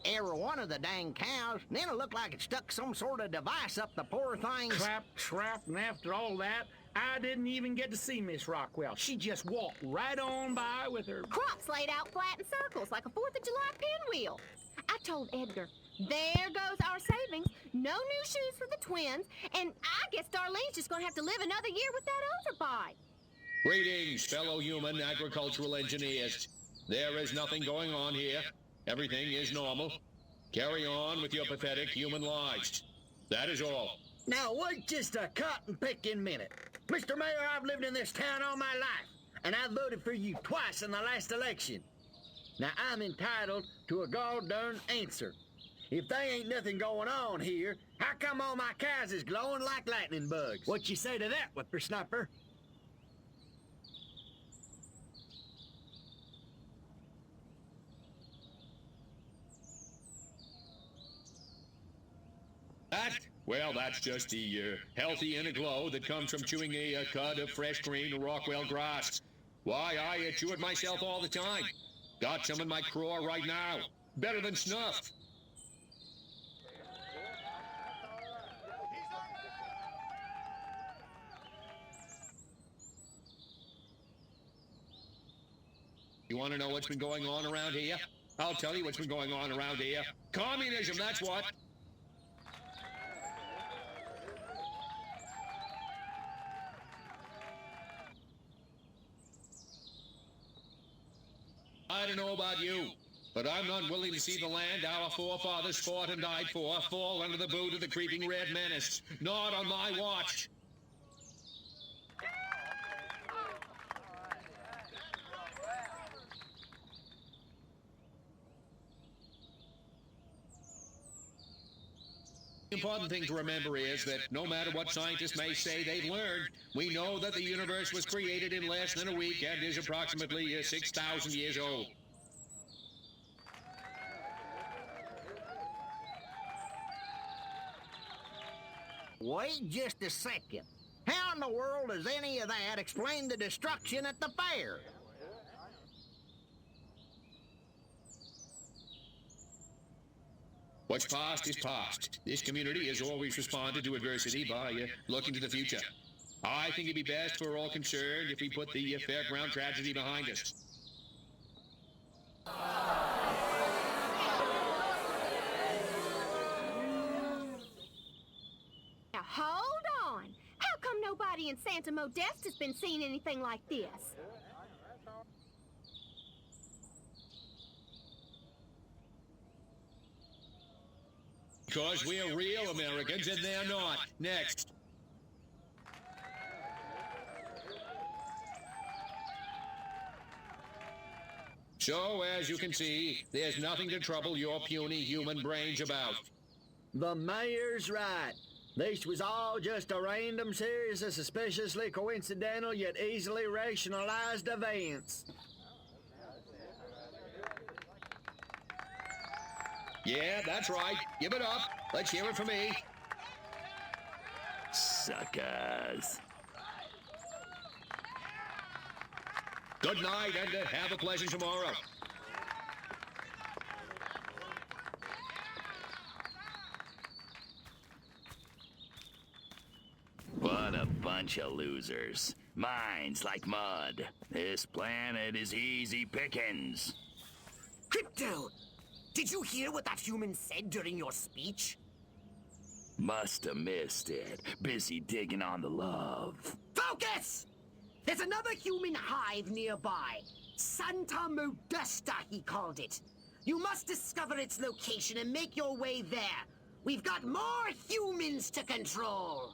S12: Every one of the dang cows, then it looked like it stuck some sort of device up the poor thing's...
S10: Clap, trap, and after all that, I didn't even get to see Miss Rockwell. She just walked right on by with her...
S14: Crops laid out flat in circles like a 4th of July pinwheel. I told Edgar, there goes our savings. No new shoes for the twins, and I guess Darlene's just gonna have to live another year with that overbite.
S13: Greetings, fellow human agricultural engineers. There is nothing going on here. Everything is normal. Carry on with your pathetic human lives. That is all.
S12: Now, wait just a cotton-picking minute. Mr. Mayor, I've lived in this town all my life, and I voted for you twice in the last election. Now, I'm entitled to a gall-darn answer. If there ain't nothing going on here, how come all my cows is glowing like lightning bugs? What you say to that, whippersnapper?
S13: That? Well, that's just the healthy inner glow that comes from chewing a cud of fresh green Rockwell grass. Why, I chew it myself all the time. Got some in my craw right now. Better than snuff. You want to know what's been going on around here? I'll tell you what's been going on around here. Communism, that's what. I don't know about you, but I'm not willing to see the land our forefathers fought and died for fall under the boot of the creeping red menace. Not on my watch. The important thing to remember is that no matter what scientists may say they've learned, we know that the universe was created in less than a week and is approximately 6,000 years old.
S12: Wait just a second. How in the world does any of that explain the destruction at the fair?
S13: What's past is past. This community has always responded to adversity by looking to the future. I think it'd be best for all concerned if we put the fairground tragedy behind us.
S14: Now hold on. How come nobody in Santa Modesta's been seeing anything like this?
S13: Because we're real Americans and they're not. Next. So, as you can see, there's nothing to trouble your puny human brains about.
S12: The mayor's right. This was all just a random series of suspiciously coincidental yet easily rationalized events.
S13: Yeah, that's right. Give it up. Let's hear it from me.
S7: Suckers.
S13: Good night, and have a pleasant tomorrow.
S7: What a bunch of losers. Minds like mud. This planet is easy pickings.
S11: Crypto! Did you hear what that human said during your speech?
S7: Must have missed it. Busy digging on the love.
S11: Focus! There's another human hive nearby. Santa Modesta, he called it. You must discover its location and make your way there. We've got more humans to control.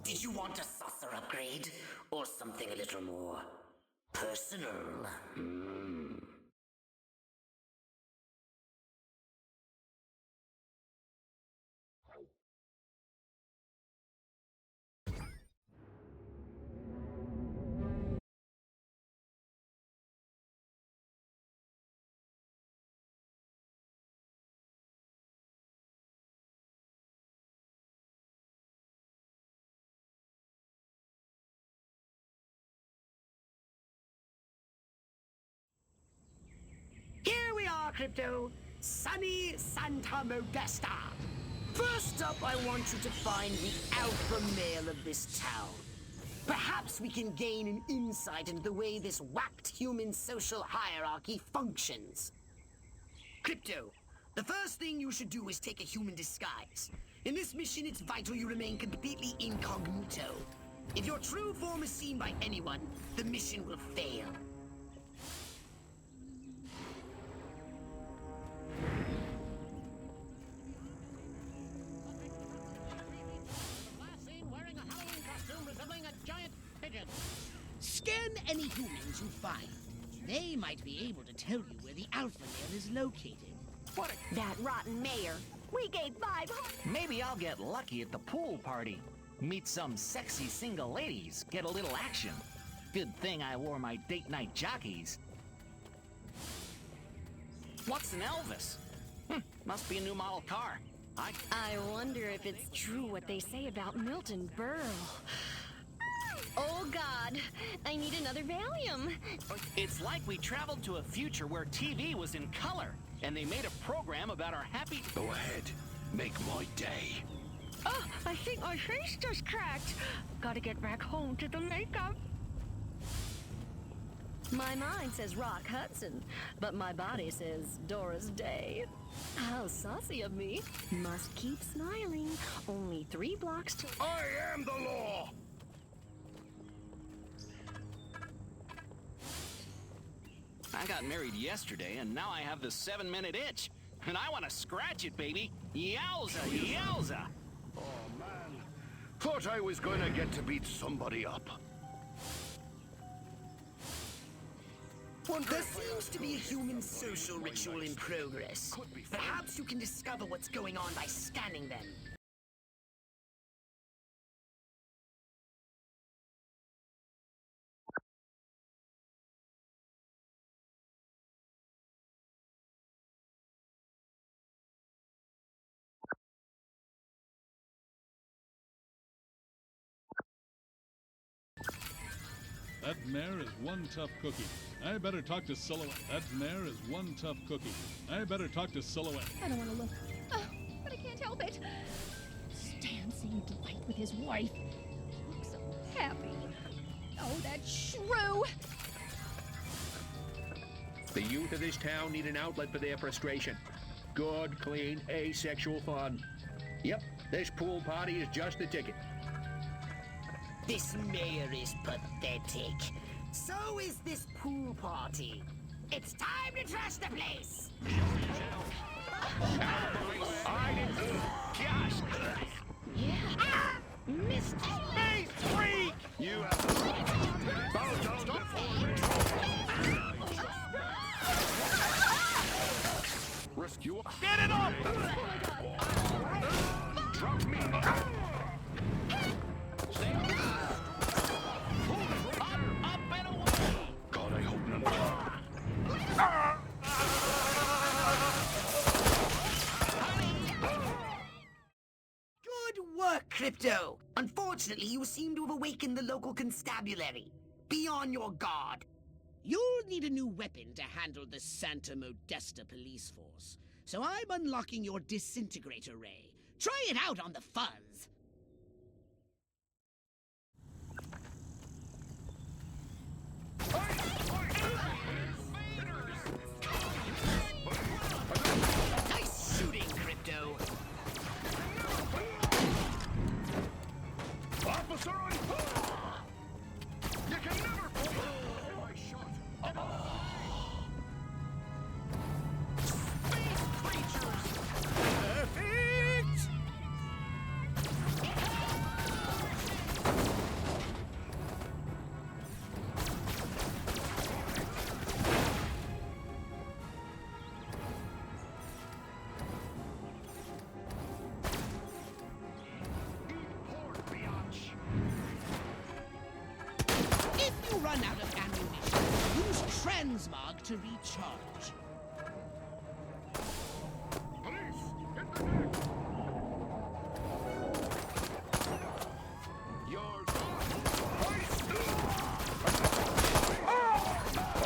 S11: Did you want a saucer upgrade? Or something a little more personal? Here we are, Crypto. Sunny Santa Modesta. First up, I want you to find the alpha male of this town. Perhaps we can gain an insight into the way this whacked human social hierarchy functions. Crypto, the first thing you should do is take a human disguise. In this mission, it's vital you remain completely incognito. If your true form is seen by anyone, the mission will fail.
S6: Scan any humans you find. They might be able to tell you where the alpha male is located.
S14: That rotten mayor. We gave 500.
S15: Maybe I'll get lucky at the pool party. Meet some sexy single ladies, get a little action. Good thing I wore my date night jockeys. What's an Elvis? Must be a new model car.
S14: I wonder if it's true what they say about Milton Berle. Oh, God. I need another Valium.
S15: It's like we traveled to a future where TV was in color, and they made a program about our happy...
S9: Go ahead. Make my day.
S14: Oh, I think my face just cracked. Gotta get back home to the makeup. My mind says Rock Hudson, but my body says Doris Day. How saucy of me. Must keep smiling. Only 3 blocks to...
S9: I am the law!
S15: I got married yesterday, and now I have the 7-minute itch. And I want to scratch it, baby. Yowza, yowza!
S9: Oh, man. Thought I was gonna get to beat somebody up.
S11: There seems to be a human social ritual in progress. Perhaps you can discover what's going on by scanning them.
S16: That mare is one tough cookie. I better talk to Silhouette. That mare is one tough cookie. I better talk to Silhouette.
S8: I don't want to look. Oh, but I can't help it. Stan seemed to fight with his wife. Looks so happy. Oh, that shrew!
S13: The youth of this town need an outlet for their frustration. Good, clean, asexual fun. Yep, this pool party is just the ticket.
S11: This mayor is pathetic. So is this pool party. It's time to trash the place.
S7: I didn't. Gosh.
S11: Ah! Missed
S7: Space freak! You have both on before rescue. Get it up! Drop me. Up and away! God, I hope none.
S11: Good work, Crypto. Unfortunately, you seem to have awakened the local constabulary. Be on your guard.
S6: You'll need a new weapon to handle the Santa Modesta police force. So I'm unlocking your disintegrator ray. Try it out on the fuzz.
S11: Nice shooting, Crypto.
S7: Officer on fire! You can never pull my shot. Space creatures! Perfect!
S6: If you run out of ammunition, use transmog to recharge.
S7: Police! Hit the deck! You're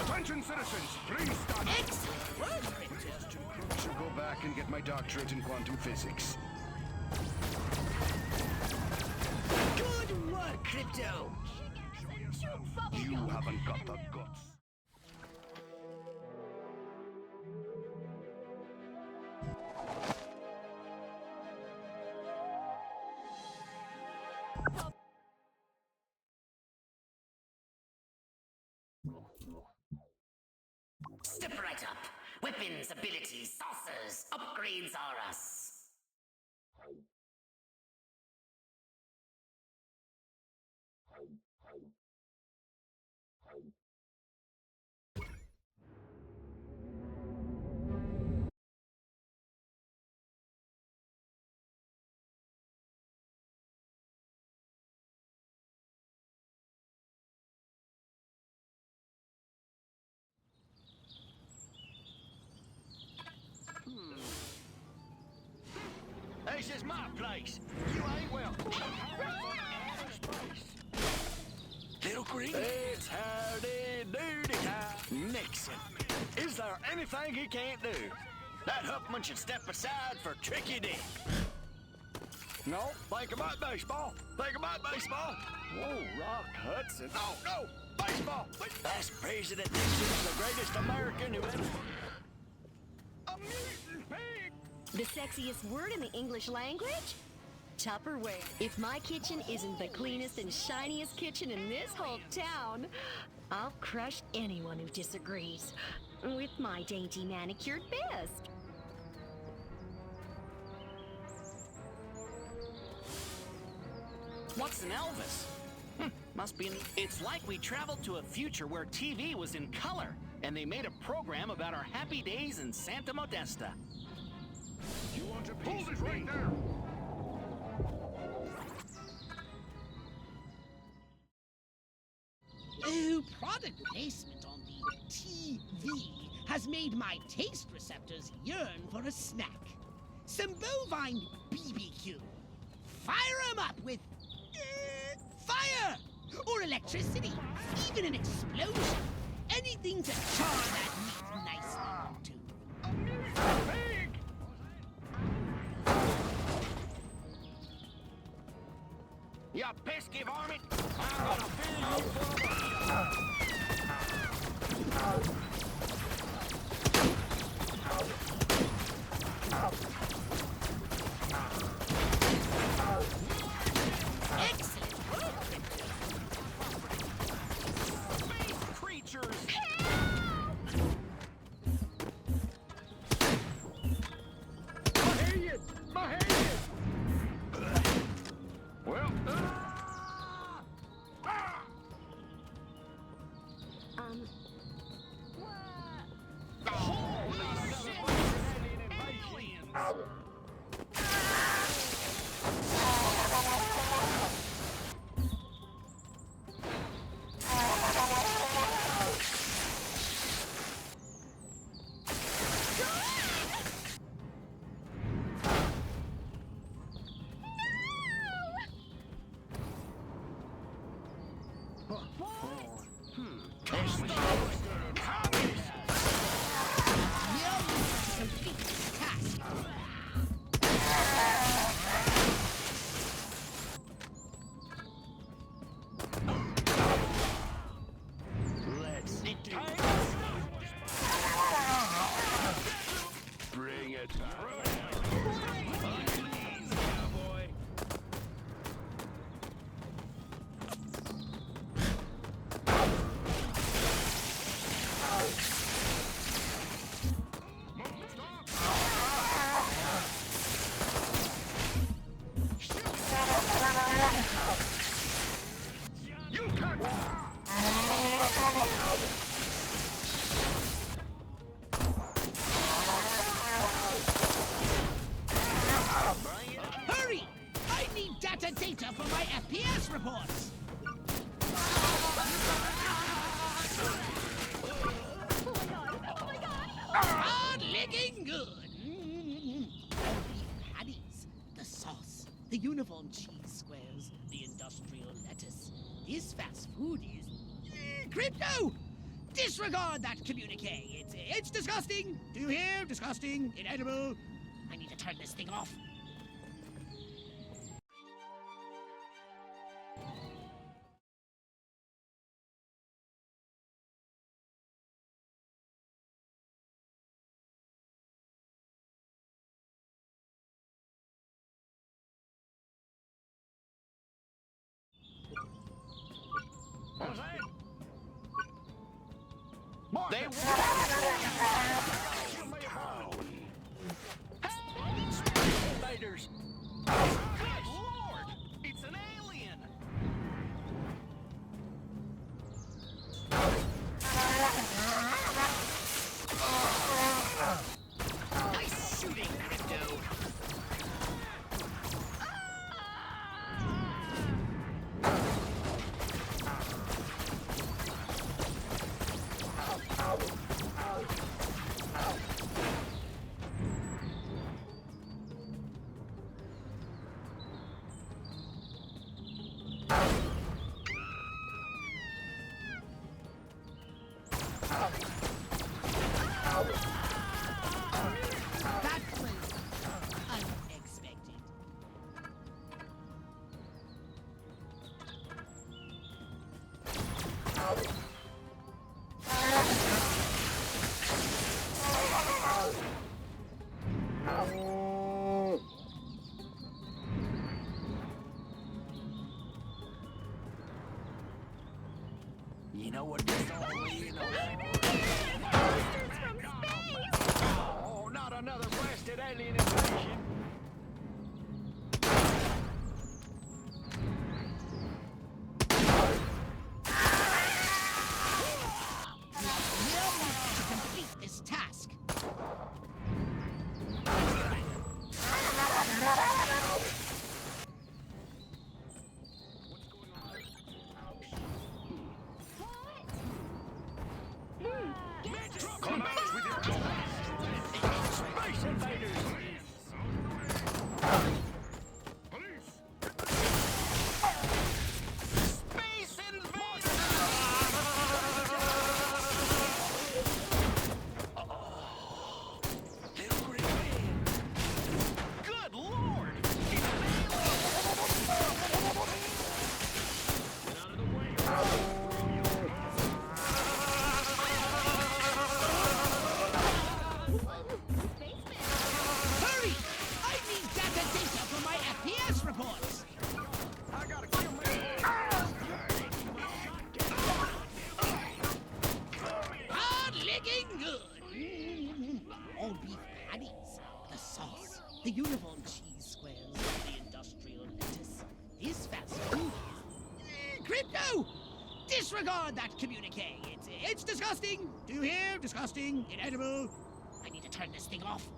S7: Attention, citizens! Please stop!
S6: Excellent work, Crypto.
S7: I should go back and get my doctorate in quantum physics.
S11: Good work, Crypto.
S7: You haven't got the guts.
S11: Step right up. Weapons, abilities, saucers, upgrades are us.
S7: This is my place. You ain't welcome. Little Green? It's howdy doody time. Nixon. Is there anything he can't do? That Huffman should step aside for Tricky Dick. No, think about baseball. Think about baseball. Whoa, Rock Hudson. No, baseball. That's President Nixon's the greatest American who ever... A mutant pig!
S14: The sexiest word in the English language? Tupperware. If my kitchen isn't the cleanest and shiniest kitchen in this whole town, I'll crush anyone who disagrees with my dainty manicured best.
S15: What's an Elvis? Must be It's like we traveled to a future where TV was in color, and they made a program about our happy days in Santa Modesta.
S7: You want to hold it right there?
S6: Oh, product placement on the TV has made my taste receptors yearn for a snack. Some bovine BBQ. Fire 'em up with fire! Or electricity. Even an explosion. Anything to char that meat nicely, too.
S7: Pig!
S3: You pesky varmint! I'm gonna fill you full of...
S6: Hurry! I need data for my FPS reports! Hard-licking good! All beef patties, the sauce, the uniform cheese squares, the industrial lettuce. This fast food is... Crypto! Disregard that communique. It's disgusting. Do you hear? Disgusting. Inedible. I need to turn this thing off.
S15: They invaders. Good Lord! It's an alien! Nice shooting, Crypto.
S6: That was unexpected.
S3: You know what this all means? Oh, not another blasted alien invasion.
S6: To complete this task.
S7: Come out with your Space invaders!
S15: Space invaders! Good Lord! It's an
S6: Hurry! I need data for my FPS reports.
S3: I gotta kill me.
S6: Hard-licking good. All beef patties, the sauce, the uniform cheese squares, the industrial lettuce. This fast food is... Crypto! Disregard Disregard that communique. It's disgusting. Do you hear? Disgusting. Inedible. I need to turn this thing off.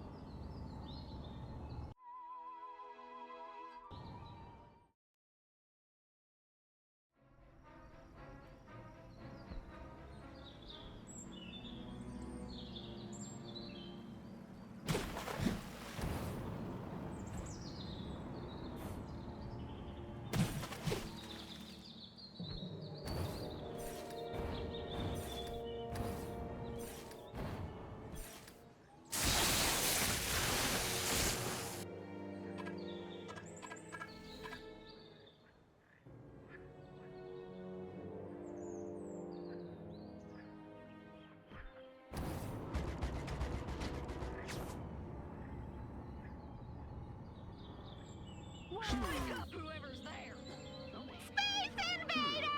S14: Wake up, whoever's there! Space invaders!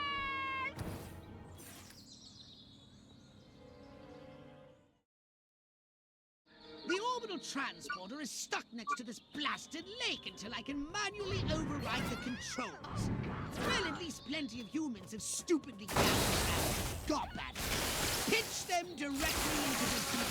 S6: The orbital transporter is stuck next to this blasted lake until I can manually override the controls. Well, at least plenty of humans have stupidly gathered around and got at it. Pitch them directly into the deep.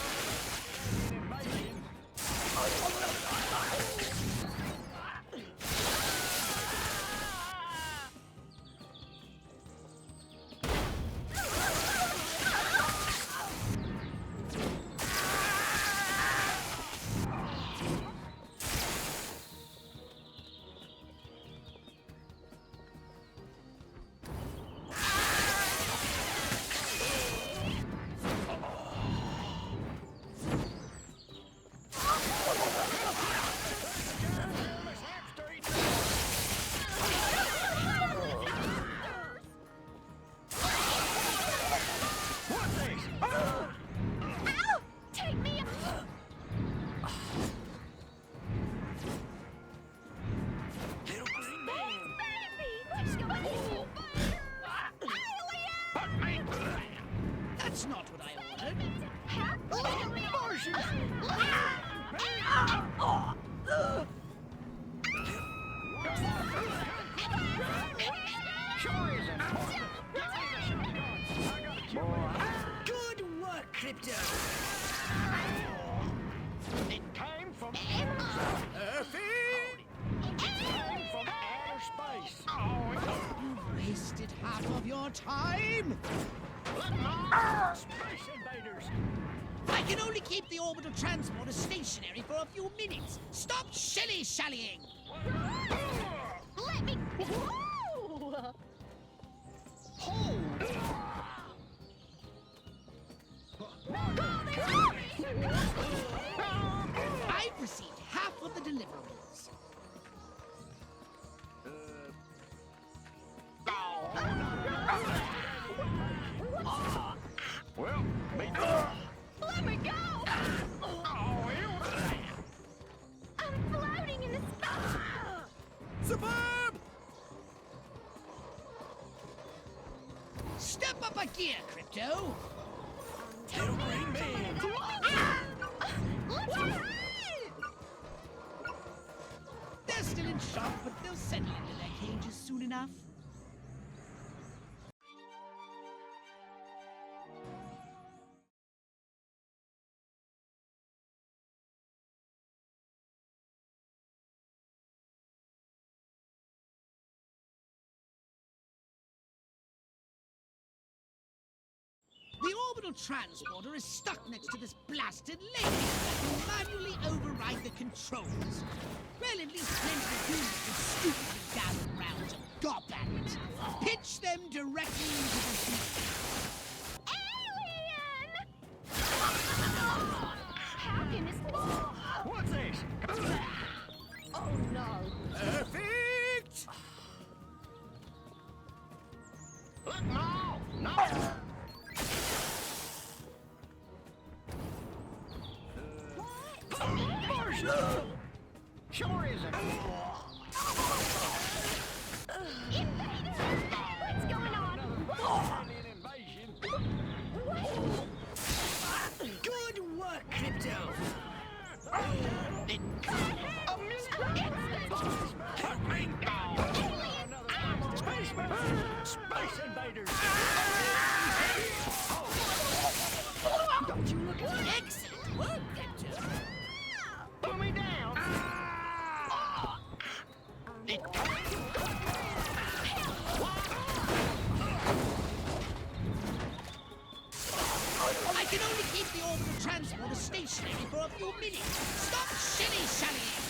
S6: That's not what I ordered. Good work, Crypto.
S10: It came from outer space.
S6: You've wasted half of your time.
S10: Space invaders.
S6: I can only keep the orbital transporter stationary for a few minutes. Stop shilly-shallying!
S14: Let me... Whoa!
S6: I've received half of the deliverables.
S10: Well,
S14: Let me go! I'm floating in the sky!
S6: Superb! Step up a gear, Crypto!
S14: Little green man!
S6: They're still in shock, but they'll settle into their cages soon enough. The orbital transporter is stuck next to this blasted lake. I can manually override the controls. Well, at least plenty of humans have stupidly gathered round and got at it. Pitch them directly into the deep.
S14: Alien! How can this be?
S10: What's this?
S14: Oh no.
S6: Perfect!
S10: Look, no! No! Sure isn't.
S14: Invaders! What's going on?
S10: Alien invasion.
S6: Good work, Crypto!
S10: Space invaders!
S6: can only keep the orbital transporter stationary for a few minutes. Stop shilly-shallying!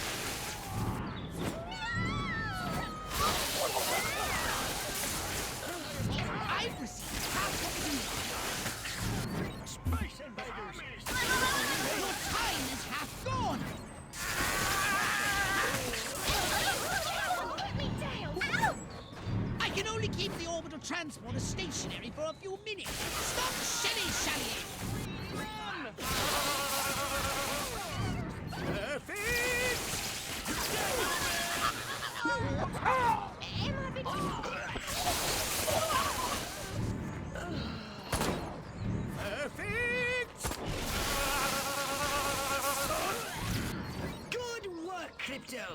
S6: I've received half of the
S7: Space invaders!
S6: Your time is half gone!
S14: Put me down! Ow!
S6: I can only keep the orbital transporter stationary for a few minutes. Stop shilly-shallying!
S7: Perfect!
S14: Am I victorious?
S7: Perfect!
S11: Good work, Crypto.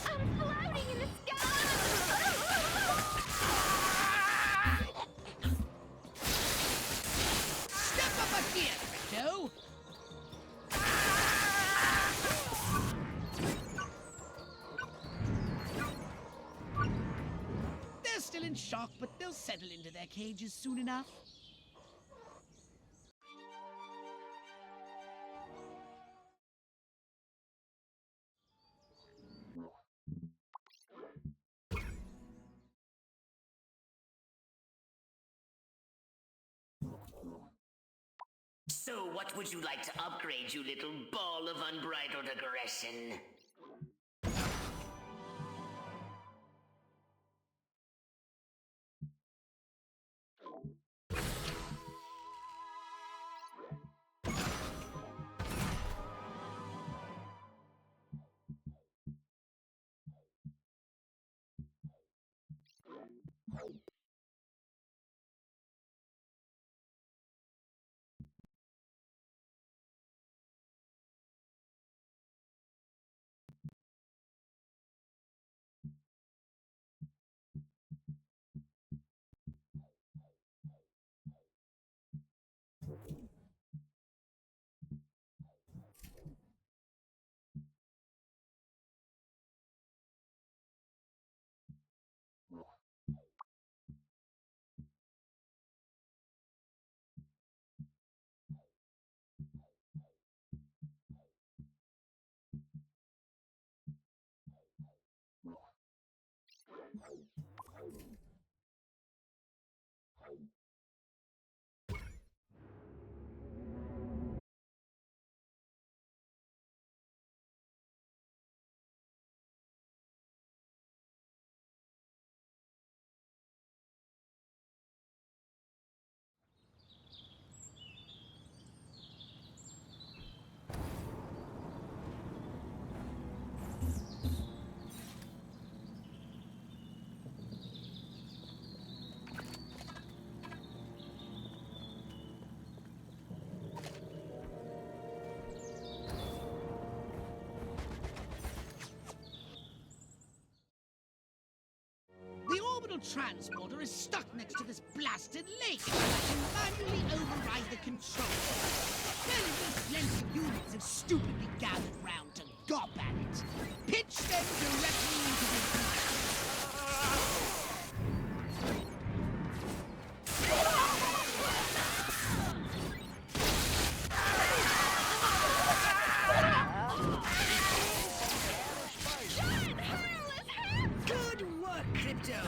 S14: I'm floating in the sky!
S6: Step up a gear, Crypto! They're still in shock, but they'll settle into their cages soon enough.
S11: So what would you like to upgrade, you little ball of unbridled aggression?
S6: The orbital transporter is stuck next to this blasted lake, and I can manually override the controls. Well, at least plenty of humans have stupidly gathered round to gawp at it. Pitch them directly into the
S11: Good work, Crypto.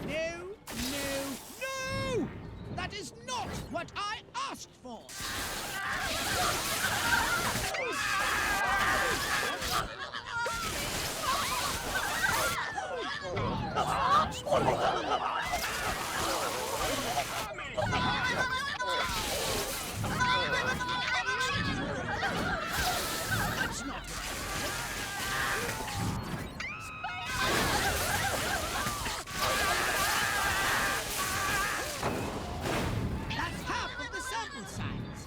S6: No, no, no! That is not what I asked for! That's not That's half of the sample size.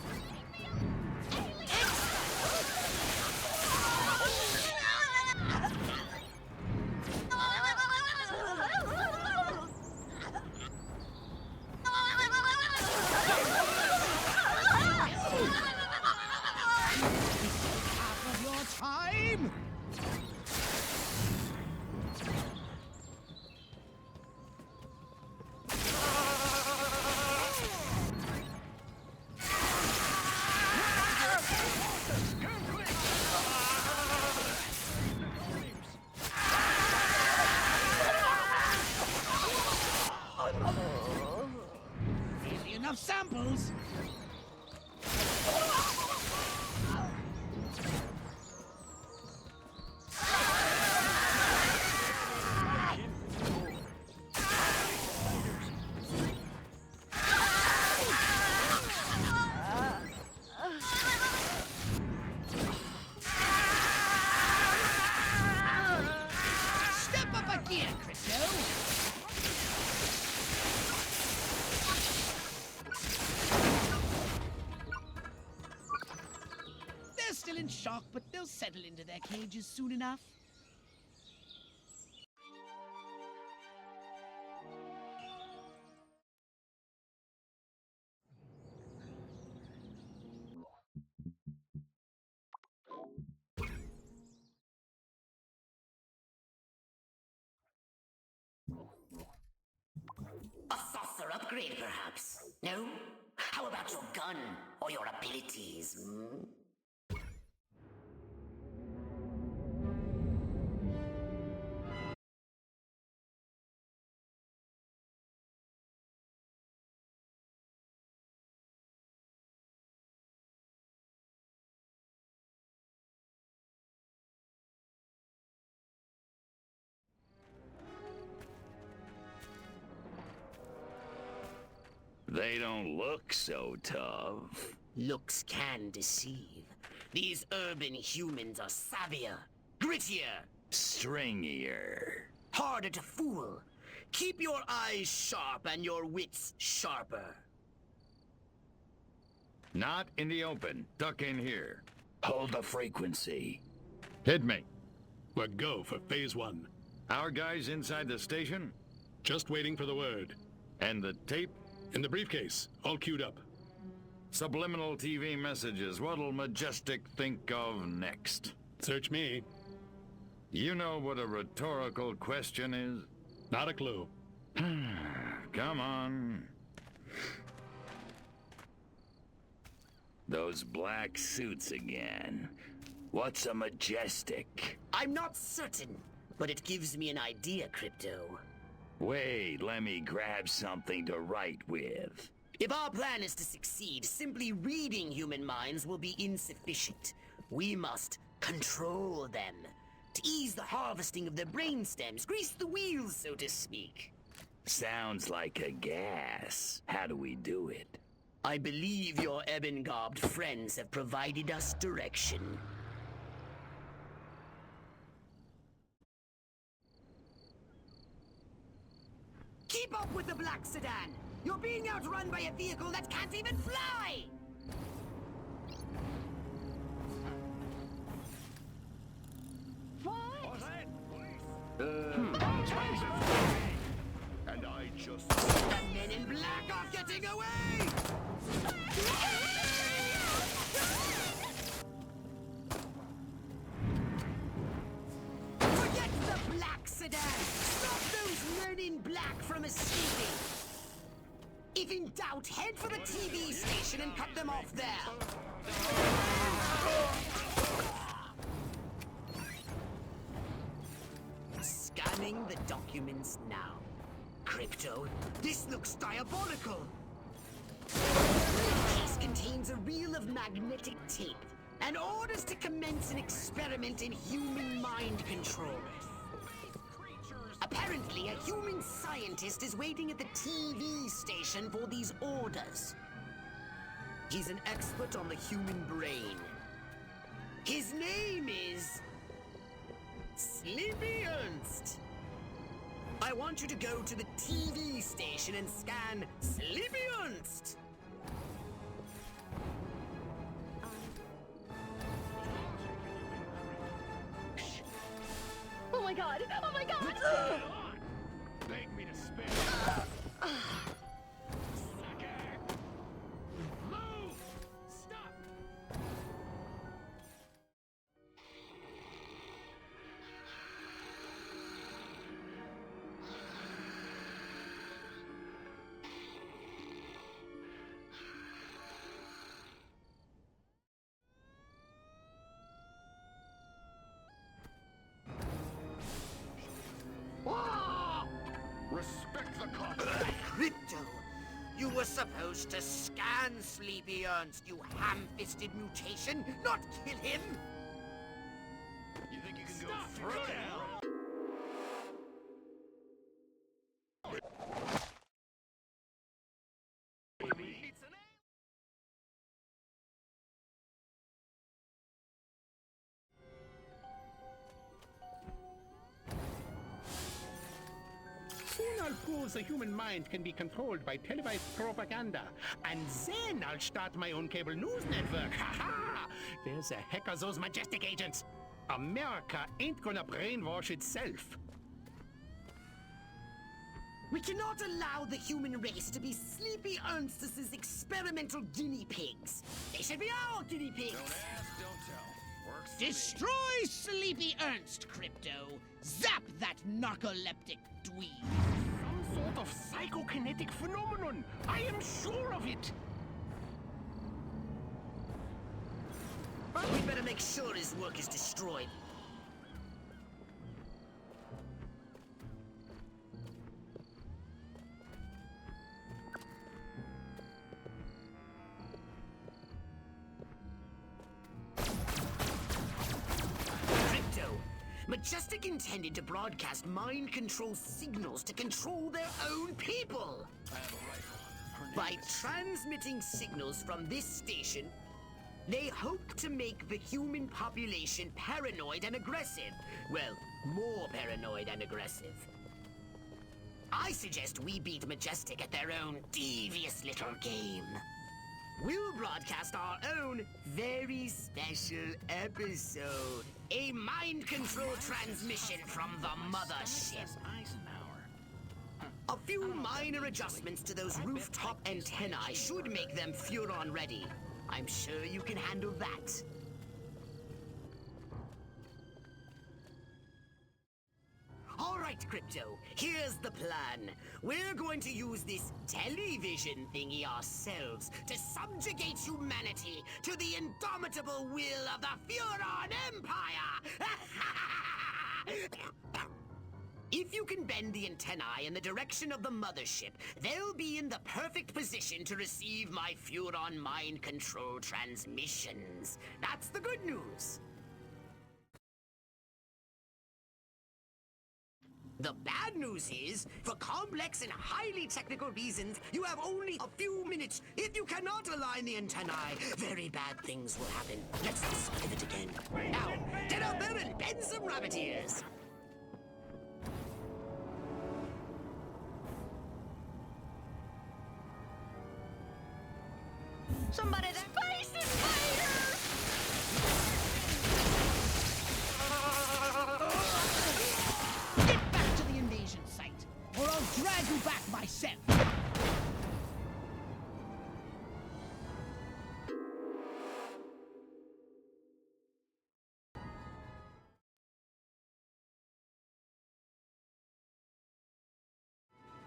S6: Easy enough samples. Step up a gear, Crypto. They're still in shock, but they'll settle into their cages soon enough.
S11: A saucer upgrade, perhaps? No? How about your gun or your abilities? Hmm?
S9: They don't look so tough.
S11: Looks can deceive. These urban humans are savvier, grittier,
S9: Stringier.
S11: harder to fool. Keep your eyes sharp and your wits sharper.
S17: Not in the open. Duck in here.
S9: Hold the frequency.
S17: Hit me.
S18: We're go for phase 1.
S17: Our guys inside the station?
S18: Just waiting for the word.
S17: And the tape?
S18: In the briefcase, all queued up.
S17: Subliminal TV messages. What'll Majestic think of next?
S18: Search me.
S17: You know what a rhetorical question is?
S18: Not a clue.
S17: Come on.
S9: Those black suits again. What's a Majestic?
S11: I'm not certain, but it gives me an idea, Crypto.
S9: Wait, let me grab something to write with.
S11: If our plan is to succeed, simply reading human minds will be insufficient. We must control them. To ease the harvesting of their brainstems, grease the wheels, so to speak.
S9: Sounds like a gas. How do we do it?
S11: I believe your ebon-garbed friends have provided us direction. Keep up with the black sedan! You're being outrun by a vehicle that can't even fly!
S8: What?
S9: And I just...
S11: The men in black are getting away! Forget the black sedan! Stop those men in black from escaping! If in doubt, head for the TV station and cut them off there! Scanning the documents now. Crypto, this looks diabolical! The case contains a reel of magnetic tape and orders to commence an experiment in human mind control. Apparently, a human scientist is waiting at the TV station for these orders. He's an expert on the human brain. His name is... Sleepy Ernst. I want you to go to the TV station and scan Sleepy Ernst.
S14: Oh my god! Oh my god!
S9: Beg me to spare.
S18: Move! Stop!
S9: Respect the cops.
S11: Crypto!
S4: were supposed to scan Sleepy Ernst, you ham-fisted mutation, not kill him!
S9: You think you can go through it?
S10: Soon I'll prove the human mind can be controlled by televised propaganda. And then I'll start my own cable news network. Ha ha! Where the heck are those majestic agents? America ain't gonna brainwash itself.
S11: We cannot allow the human race to be Sleepy Ernst's experimental guinea pigs. They should be our guinea pigs.
S9: Don't ask, don't tell. Works for me.
S6: Destroy Sleepy Ernst, Crypto. Zap that narcoleptic dweeb.
S10: Some sort of psychokinetic phenomenon. I am sure of it.
S11: We better make sure his work is destroyed. Majestic intended to broadcast mind control signals to control their own people.
S9: I have a rifle.
S11: By transmitting signals from this station, they hope to make the human population paranoid and aggressive. Well, more paranoid and aggressive. I suggest we beat Majestic at their own devious little game. We'll broadcast our own very special episode. A mind control transmission from the mothership. A few minor adjustments to those rooftop antennae should make them Furon ready. I'm sure you can handle that. All right, Crypto, here's the plan. We're going to use this television thingy ourselves to subjugate humanity to the indomitable will of the Furon Empire! If you can bend the antennae in the direction of the mothership, they'll be in the perfect position to receive my Furon mind control transmissions. That's the good news. The bad news is, for complex and highly technical reasons, you have only a few minutes. If you cannot align the antennae, very bad things will happen. Let's not give it again. Now, get out there and bend some rabbit ears.
S14: Somebody that Space Invader!
S6: Get back to the invasion site, or I'll drag you back myself.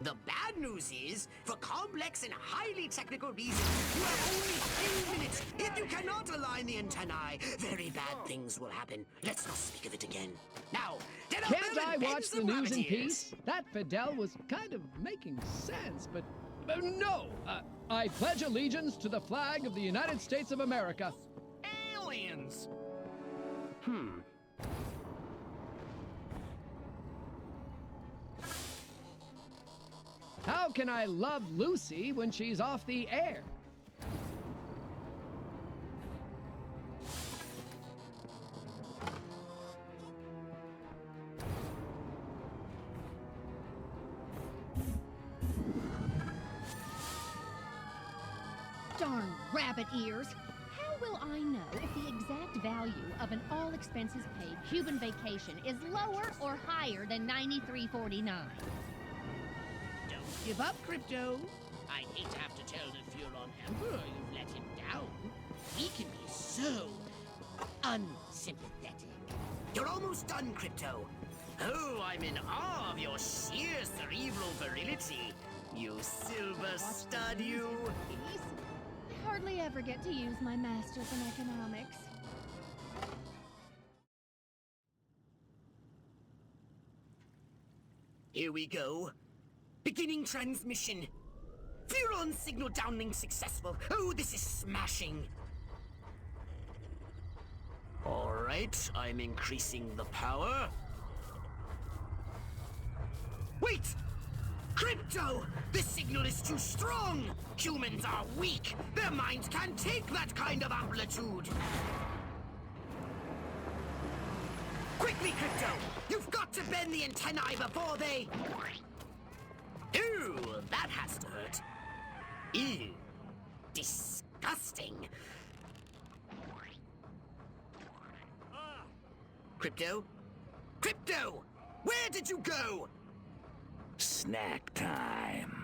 S11: The bad news is, for complex and highly technical reasons, you have only a few minutes. If you cannot align the antennae, very bad things will happen. Let's not speak of it again. Now, get out
S19: Can't
S11: there
S19: I
S11: and bend
S19: watch the
S11: some
S19: news
S11: rabbit
S19: in
S11: ears.
S19: peace? That Fidel was kind of making sense, but no! I pledge allegiance to the flag of the United States of America.
S15: Aliens!
S19: How can I love Lucy when she's off the air?
S8: Darn rabbit ears! How will I know if the exact value of an all-expenses-paid Cuban vacation is lower or higher than $93.49?
S6: Don't give up, Crypto. I'd hate to have to tell the Furon Emperor you've let him down. He can be so unsympathetic.
S11: You're almost done, Crypto. Oh, I'm in awe of your sheer cerebral virility. You silver stud, you.
S8: I hardly ever get to use my masters in economics.
S11: Here we go. Beginning transmission. Furon signal downlink successful. Oh, this is smashing. All right, I'm increasing the power. Wait! Crypto! The signal is too strong! Humans are weak! Their minds can't take that kind of amplitude! Quickly, Crypto! You've got to bend the antennae before they... Ooh, that has to hurt. Ew. Disgusting. Crypto? Crypto! Where did you go?
S7: Snack time.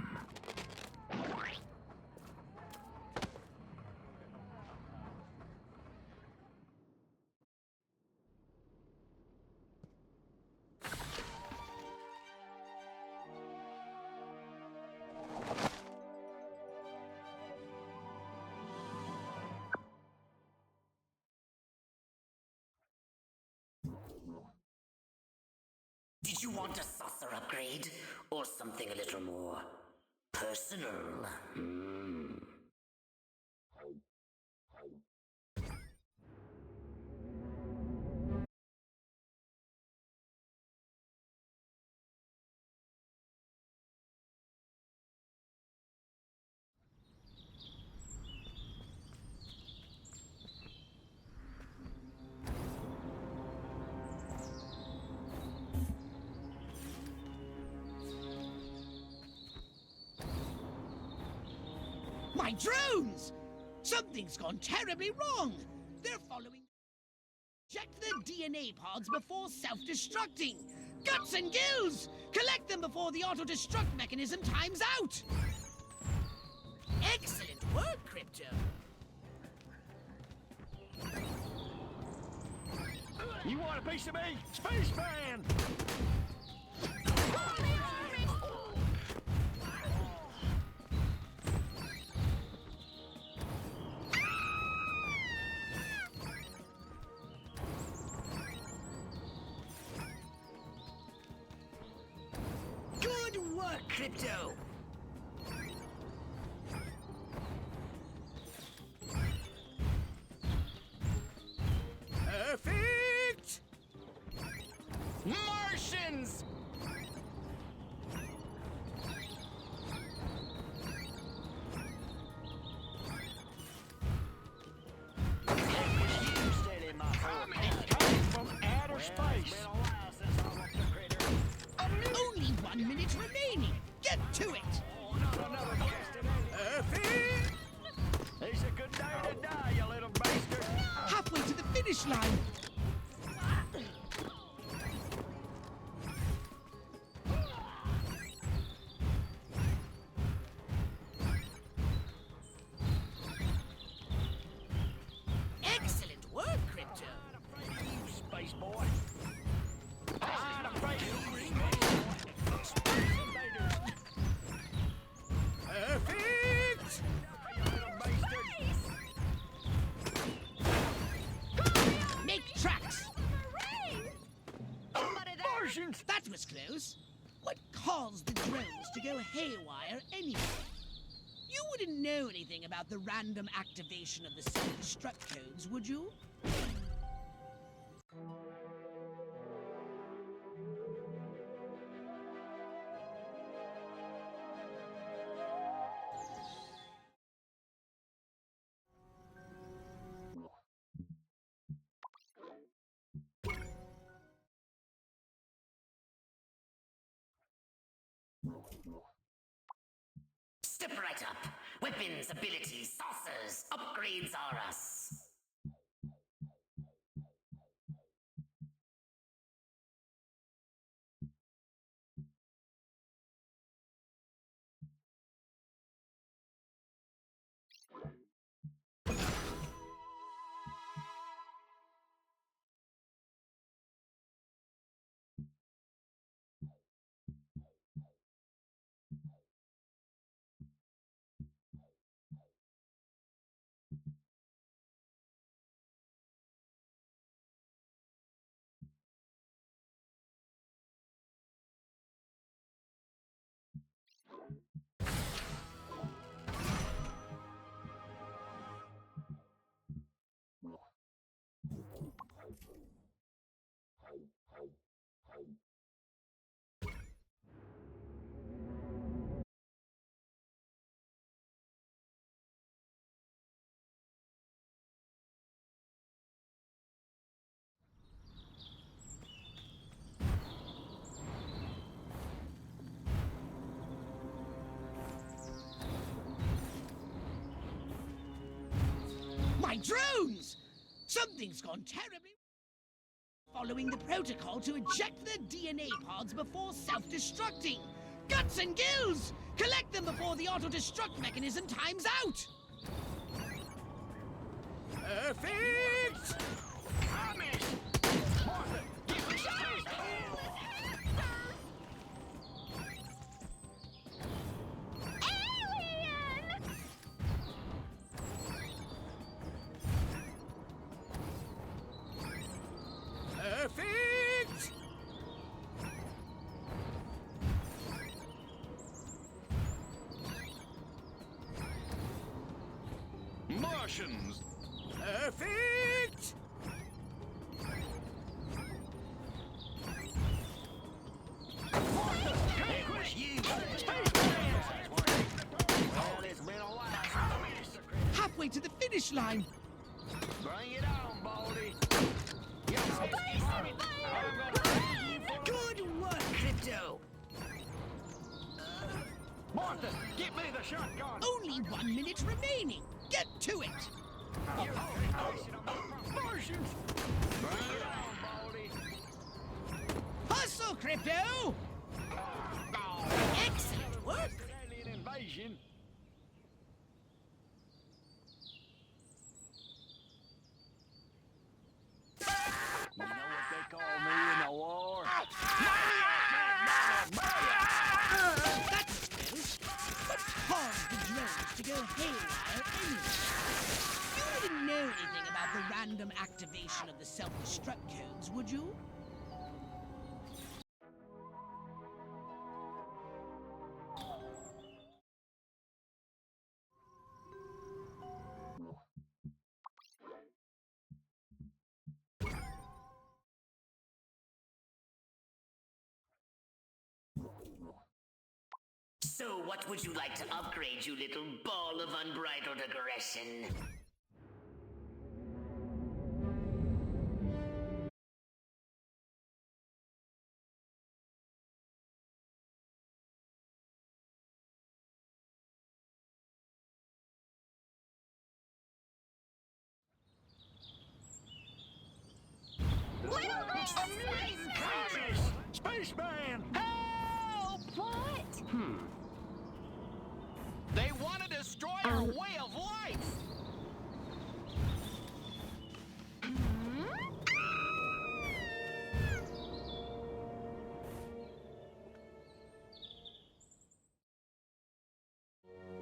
S11: Did you want a saucer upgrade? Or something a little more personal?
S6: My drones! Something's gone terribly wrong. They're following... Check their DNA pods before self-destructing. Guts and gills! Collect them before the auto-destruct mechanism times out! Excellent work, Crypto.
S7: You want a piece of me? Spaceman!
S11: Good work, Crypto!
S6: Perfect!
S3: Martians!
S7: Coming from outer space.
S6: Only 1 minute remaining. Get to it! Perfect!
S7: It's a good day to die, you little bastard.
S6: Halfway to the finish line. Excellent work, Crypto.
S7: You space boy. I'm afraid of you, space invaders.
S6: Perfect!
S7: You little bastard.
S6: Make tracks!
S7: Martians!
S6: That was close. What caused the drones to go haywire anyway? You wouldn't know anything about the random activation of the self-destruct codes, would you?
S11: Step right up. Weapons, abilities, saucers, upgrades are us.
S6: My drones! Something's gone terribly. Following the protocol to eject their DNA pods before self-destructing. Guts and gills! Collect them before the auto-destruct mechanism times out! Perfect! Perfect!
S17: Martians!
S6: Perfect! Halfway to the finish line.
S12: Bring it on, Baldy.
S6: Good work, Crypto.
S12: Martha, get me the shotgun.
S6: Only 1 minute remaining. Get to it.
S12: Martians! Bring it on, Baldy.
S6: Hustle, Crypto. Excellent work.
S12: Alien invasion. You know what they call me in the war?
S6: That's close. But cause the drones to go haywire anyway. You wouldn't know anything about the random activation of the self-destruct codes, would you?
S4: So, what would you like to upgrade, you little ball of unbridled aggression?
S12: Spaceman!
S14: Help! What?
S15: They want to destroy our way of life!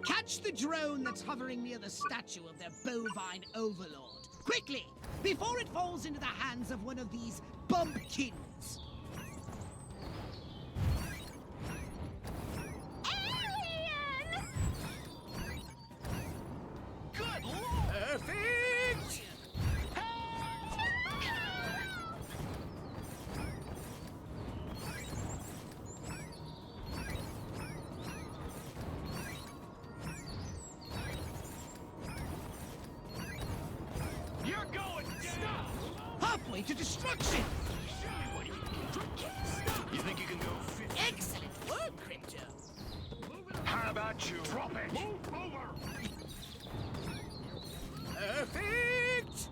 S6: Catch the drone that's hovering near the statue of their bovine overlord. Quickly, before it falls into the hands of one of these bumpkins.
S15: Good lord!
S6: Perfect!
S15: You're going down!
S6: Halfway to destruction!
S9: You think you can go fit?
S6: Excellent work, Crypto!
S17: How about you?
S12: Drop it! Move over!
S6: Perfect!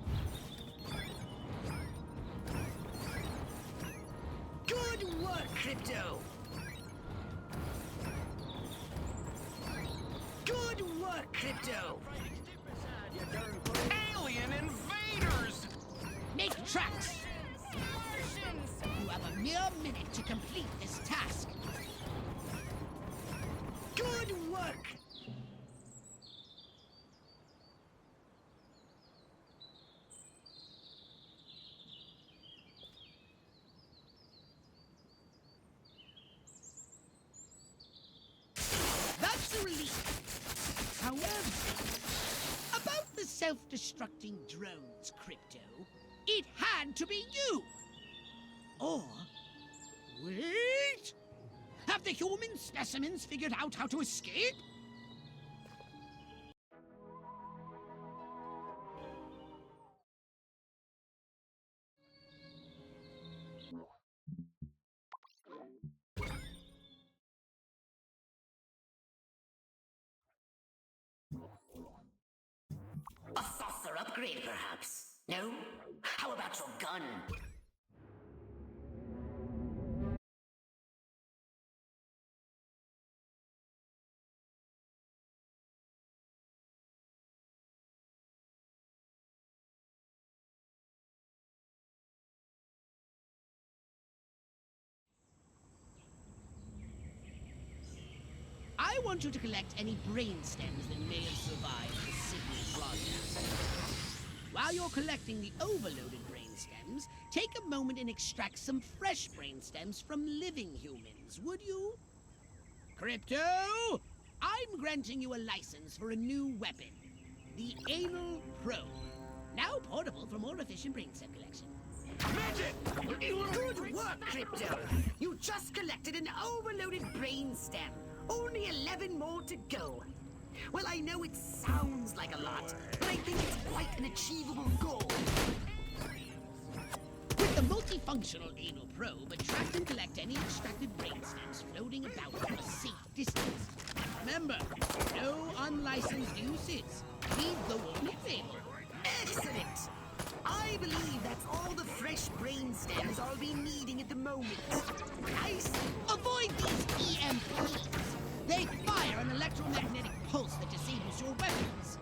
S6: Good work, Crypto! Good work, Crypto!
S15: Alien invaders!
S6: Make tracks! You have a mere minute to complete this task. Good work! That's a relief. However, about the self-destructing drones, Crypto, it had to be you. Or, wait! Have the human specimens figured out how to escape?
S4: A saucer
S11: upgrade, perhaps? No? How about your gun?
S6: I want you to collect any brain stems that may have survived the signal broadcast. While you're collecting the overloaded brain stems, take a moment and extract some fresh brain stems from living humans, would you? Crypto, I'm granting you a license for a new weapon, the Anal Probe. Now portable for more efficient brain stem collection.
S11: Good work, Crypto! You just collected an overloaded brain stem. Only 11 more to go. Well, I know it sounds like a lot, but I think it's quite an achievable goal.
S6: With the multifunctional anal probe, attract and collect any extracted brain stems floating about from a safe distance. Remember, no unlicensed uses. Read the warning label.
S11: Excellent! I believe that's all the fresh brain stems I'll be needing at the moment. Nice!
S6: Avoid these EMPs. They fire an electromagnetic pulse that disables your weapons.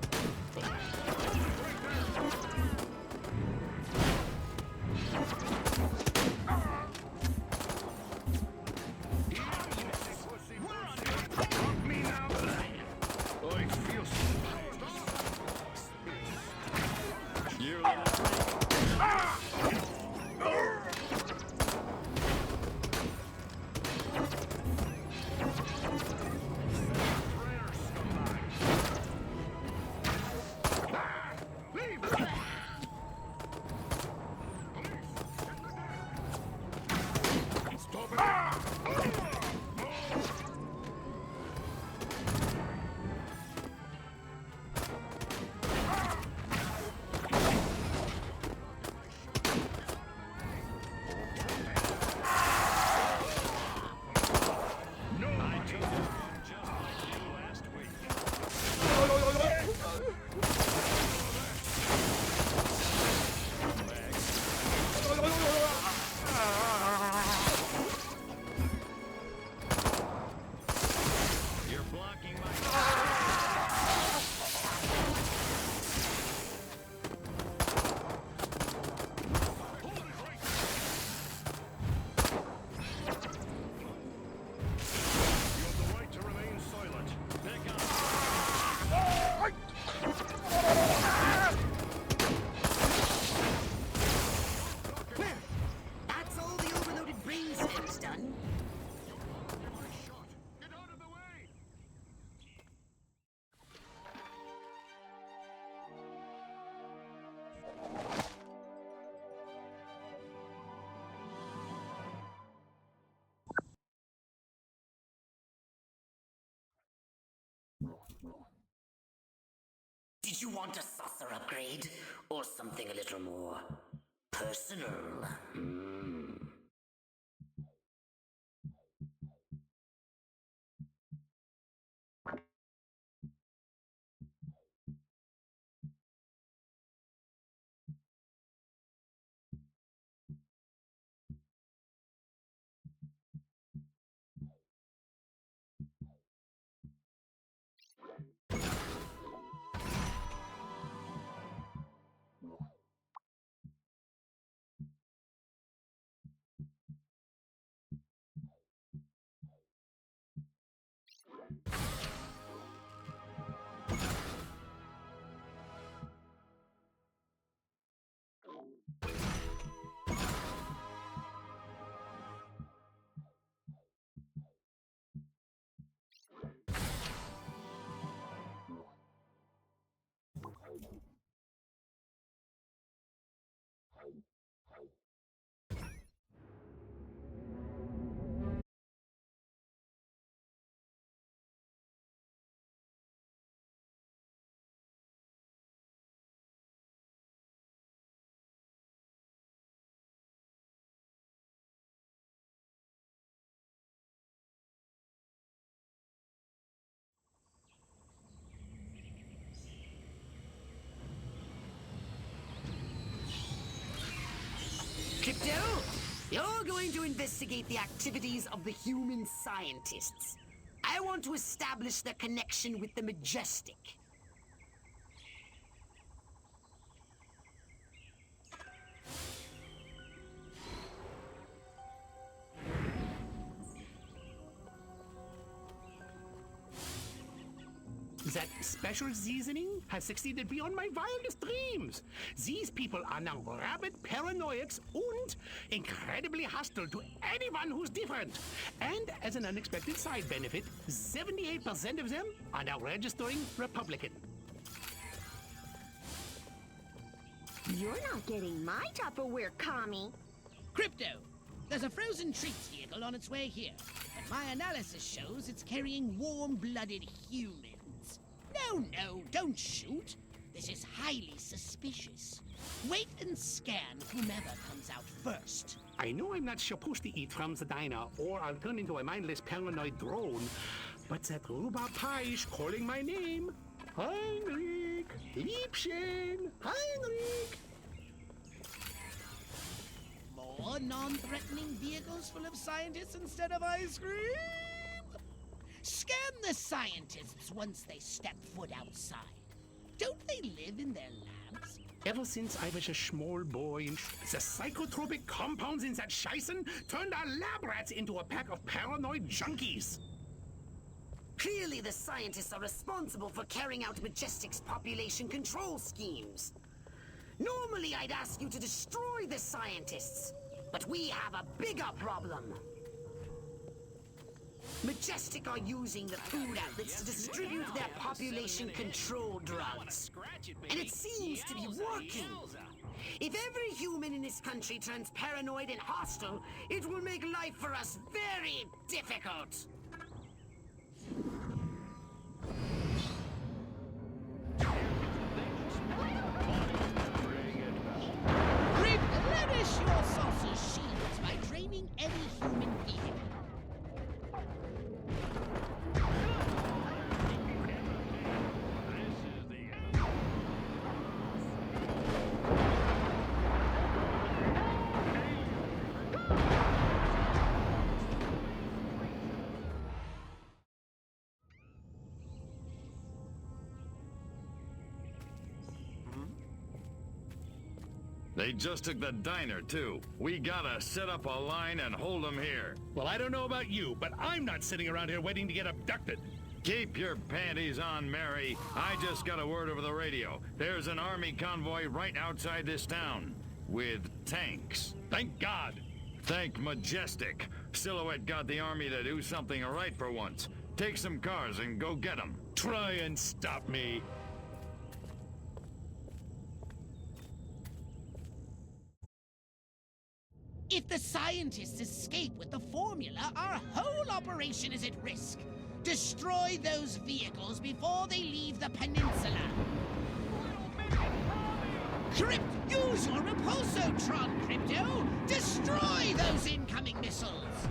S11: Did you want a saucer upgrade? Or something a little more personal? You're going to investigate the activities of the human scientists. I want to establish their connection with the Majestic.
S10: That special seasoning has succeeded beyond my wildest dreams. These people are now rabid paranoiacs and incredibly hostile to anyone who's different. And as an unexpected side benefit, 78% of them are now registering Republican.
S14: You're not getting my Tupperware, commie.
S6: Crypto, there's a frozen treats vehicle on its way here, but my analysis shows it's carrying warm-blooded humans. No, don't shoot. This is highly suspicious. Wait and scan whomever comes out first.
S10: I know I'm not supposed to eat from the diner, or I'll turn into a mindless paranoid drone, but that rhubarb pie is calling my name. Heinrich! Liebchen! Heinrich!
S6: More non-threatening vehicles full of scientists instead of ice cream? Scan the scientists once they step foot outside. Don't they live in their labs?
S10: Ever since I was a small boy, the psychotropic compounds in that Scheißen turned our lab rats into a pack of paranoid junkies.
S11: Clearly the scientists are responsible for carrying out Majestic's population control schemes. Normally I'd ask you to destroy the scientists, but we have a bigger problem. Majestic are using the food outlets to distribute their population control drugs. And it seems to be working. If every human in this country turns paranoid and hostile, it will make life for us very difficult.
S6: Replenish your saucer's shields by draining any human vehicle.
S17: They just took the diner, too. We gotta set up a line and hold them here.
S18: Well, I don't know about you, but I'm not sitting around here waiting to get abducted.
S17: Keep your panties on, Mary. I just got a word over the radio. There's an army convoy right outside this town. With tanks.
S18: Thank God.
S17: Thank Majestic. Silhouette got the army to do something right for once. Take some cars and go get them.
S18: Try and stop me.
S6: If the scientists escape with the formula, our whole operation is at risk. Destroy those vehicles before they leave the peninsula. Crypt, use your repulsotron, Crypto! Destroy those incoming missiles!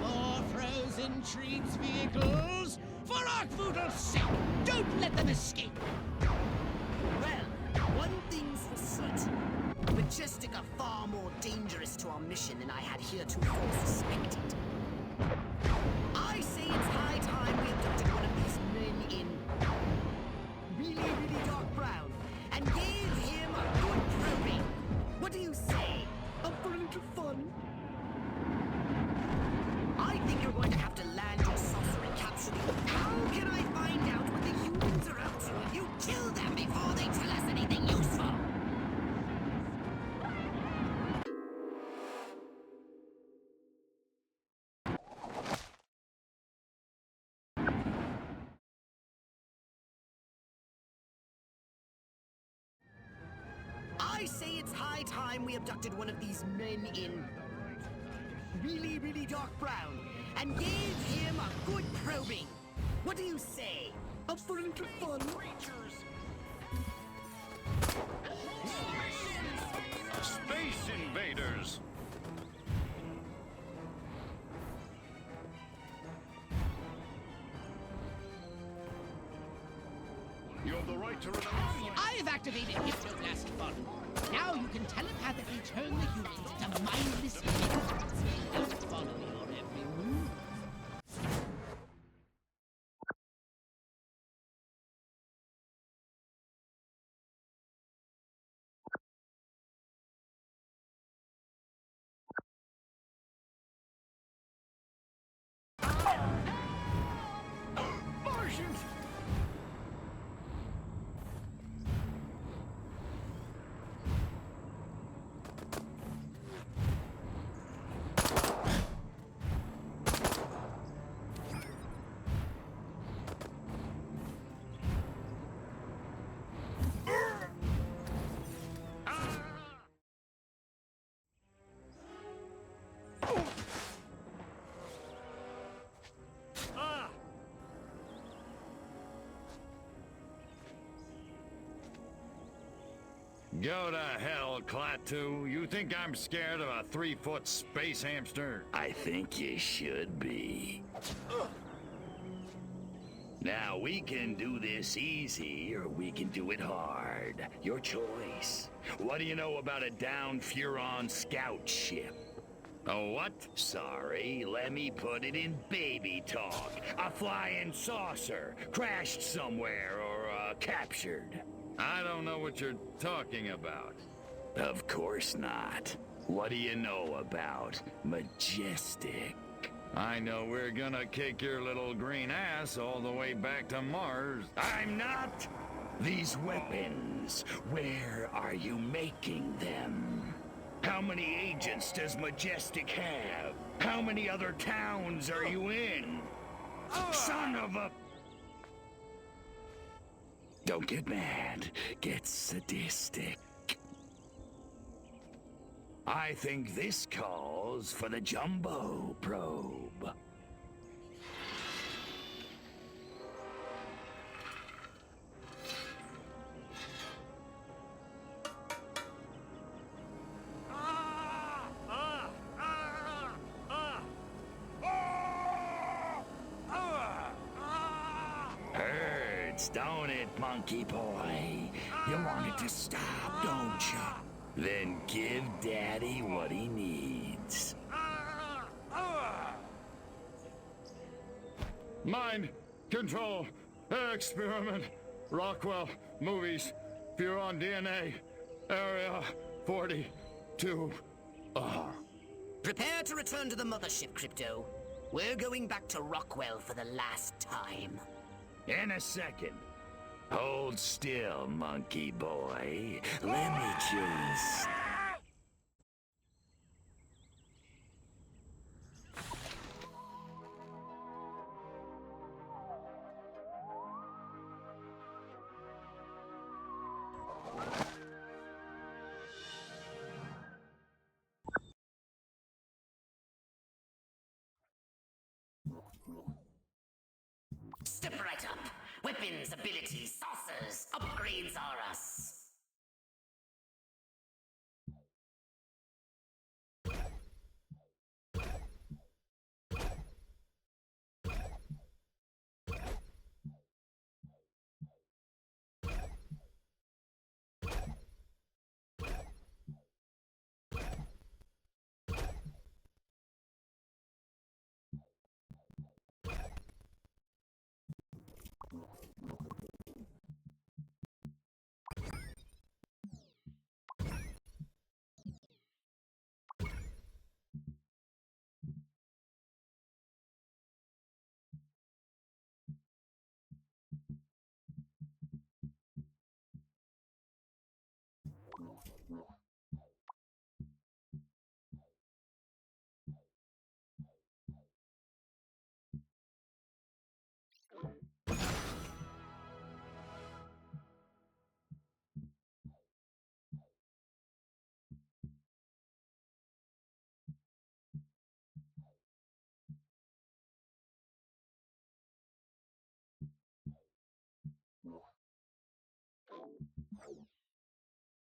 S6: More frozen treats vehicles! For Arkvoodle's sake, don't let them escape!
S11: Well, one thing's for certain. Majestic are far more dangerous to our mission than I had heretofore suspected. I say it's high time we abducted one of these men in really dark brown and gave him a good probing. What do you say? Up for a little fun? I think you're going to have to land your saucer and capture the... How can I find out what the humans are up to if you kill them before they tell us anything useful? I say it's high time we abducted one of these men in really dark brown and gave him a good probing. What do you say? Up for a little fun?
S17: Space invaders!
S6: I have activated Hypnoblast Fun. Now you can telepathically turn the humans into mindless robots. Don't follow your every move.
S17: Martians! Go to hell, Klaatu. You think I'm scared of a 3-foot space hamster?
S9: I think you should be. Now, we can do this easy, or we can do it hard. Your choice. What do you know about a downed Furon scout ship?
S17: A what?
S9: Sorry, let me put it in baby talk. A flying saucer, crashed somewhere, or captured.
S17: I don't know what you're talking about.
S9: Of course not. What do you know about Majestic?
S17: I know we're gonna kick your little green ass all the way back to Mars.
S9: I'm not! These weapons, where are you making them? How many agents does Majestic have? How many other towns are you in? Son of a... Don't get mad. Get sadistic. I think this calls for the Jumbo Probe. Hurts, don't it, monkey boy? You want it to stop, don't you? Then give Daddy what he needs.
S17: Mind control experiment. Rockwell movies. Furon DNA. Area 42.
S11: Prepare to return to the mothership, Crypto. We're going back to Rockwell for the last time.
S9: In a second. Hold still, monkey boy. Let me just...
S11: Step right up. Weapons, abilities, saucers, upgrades are a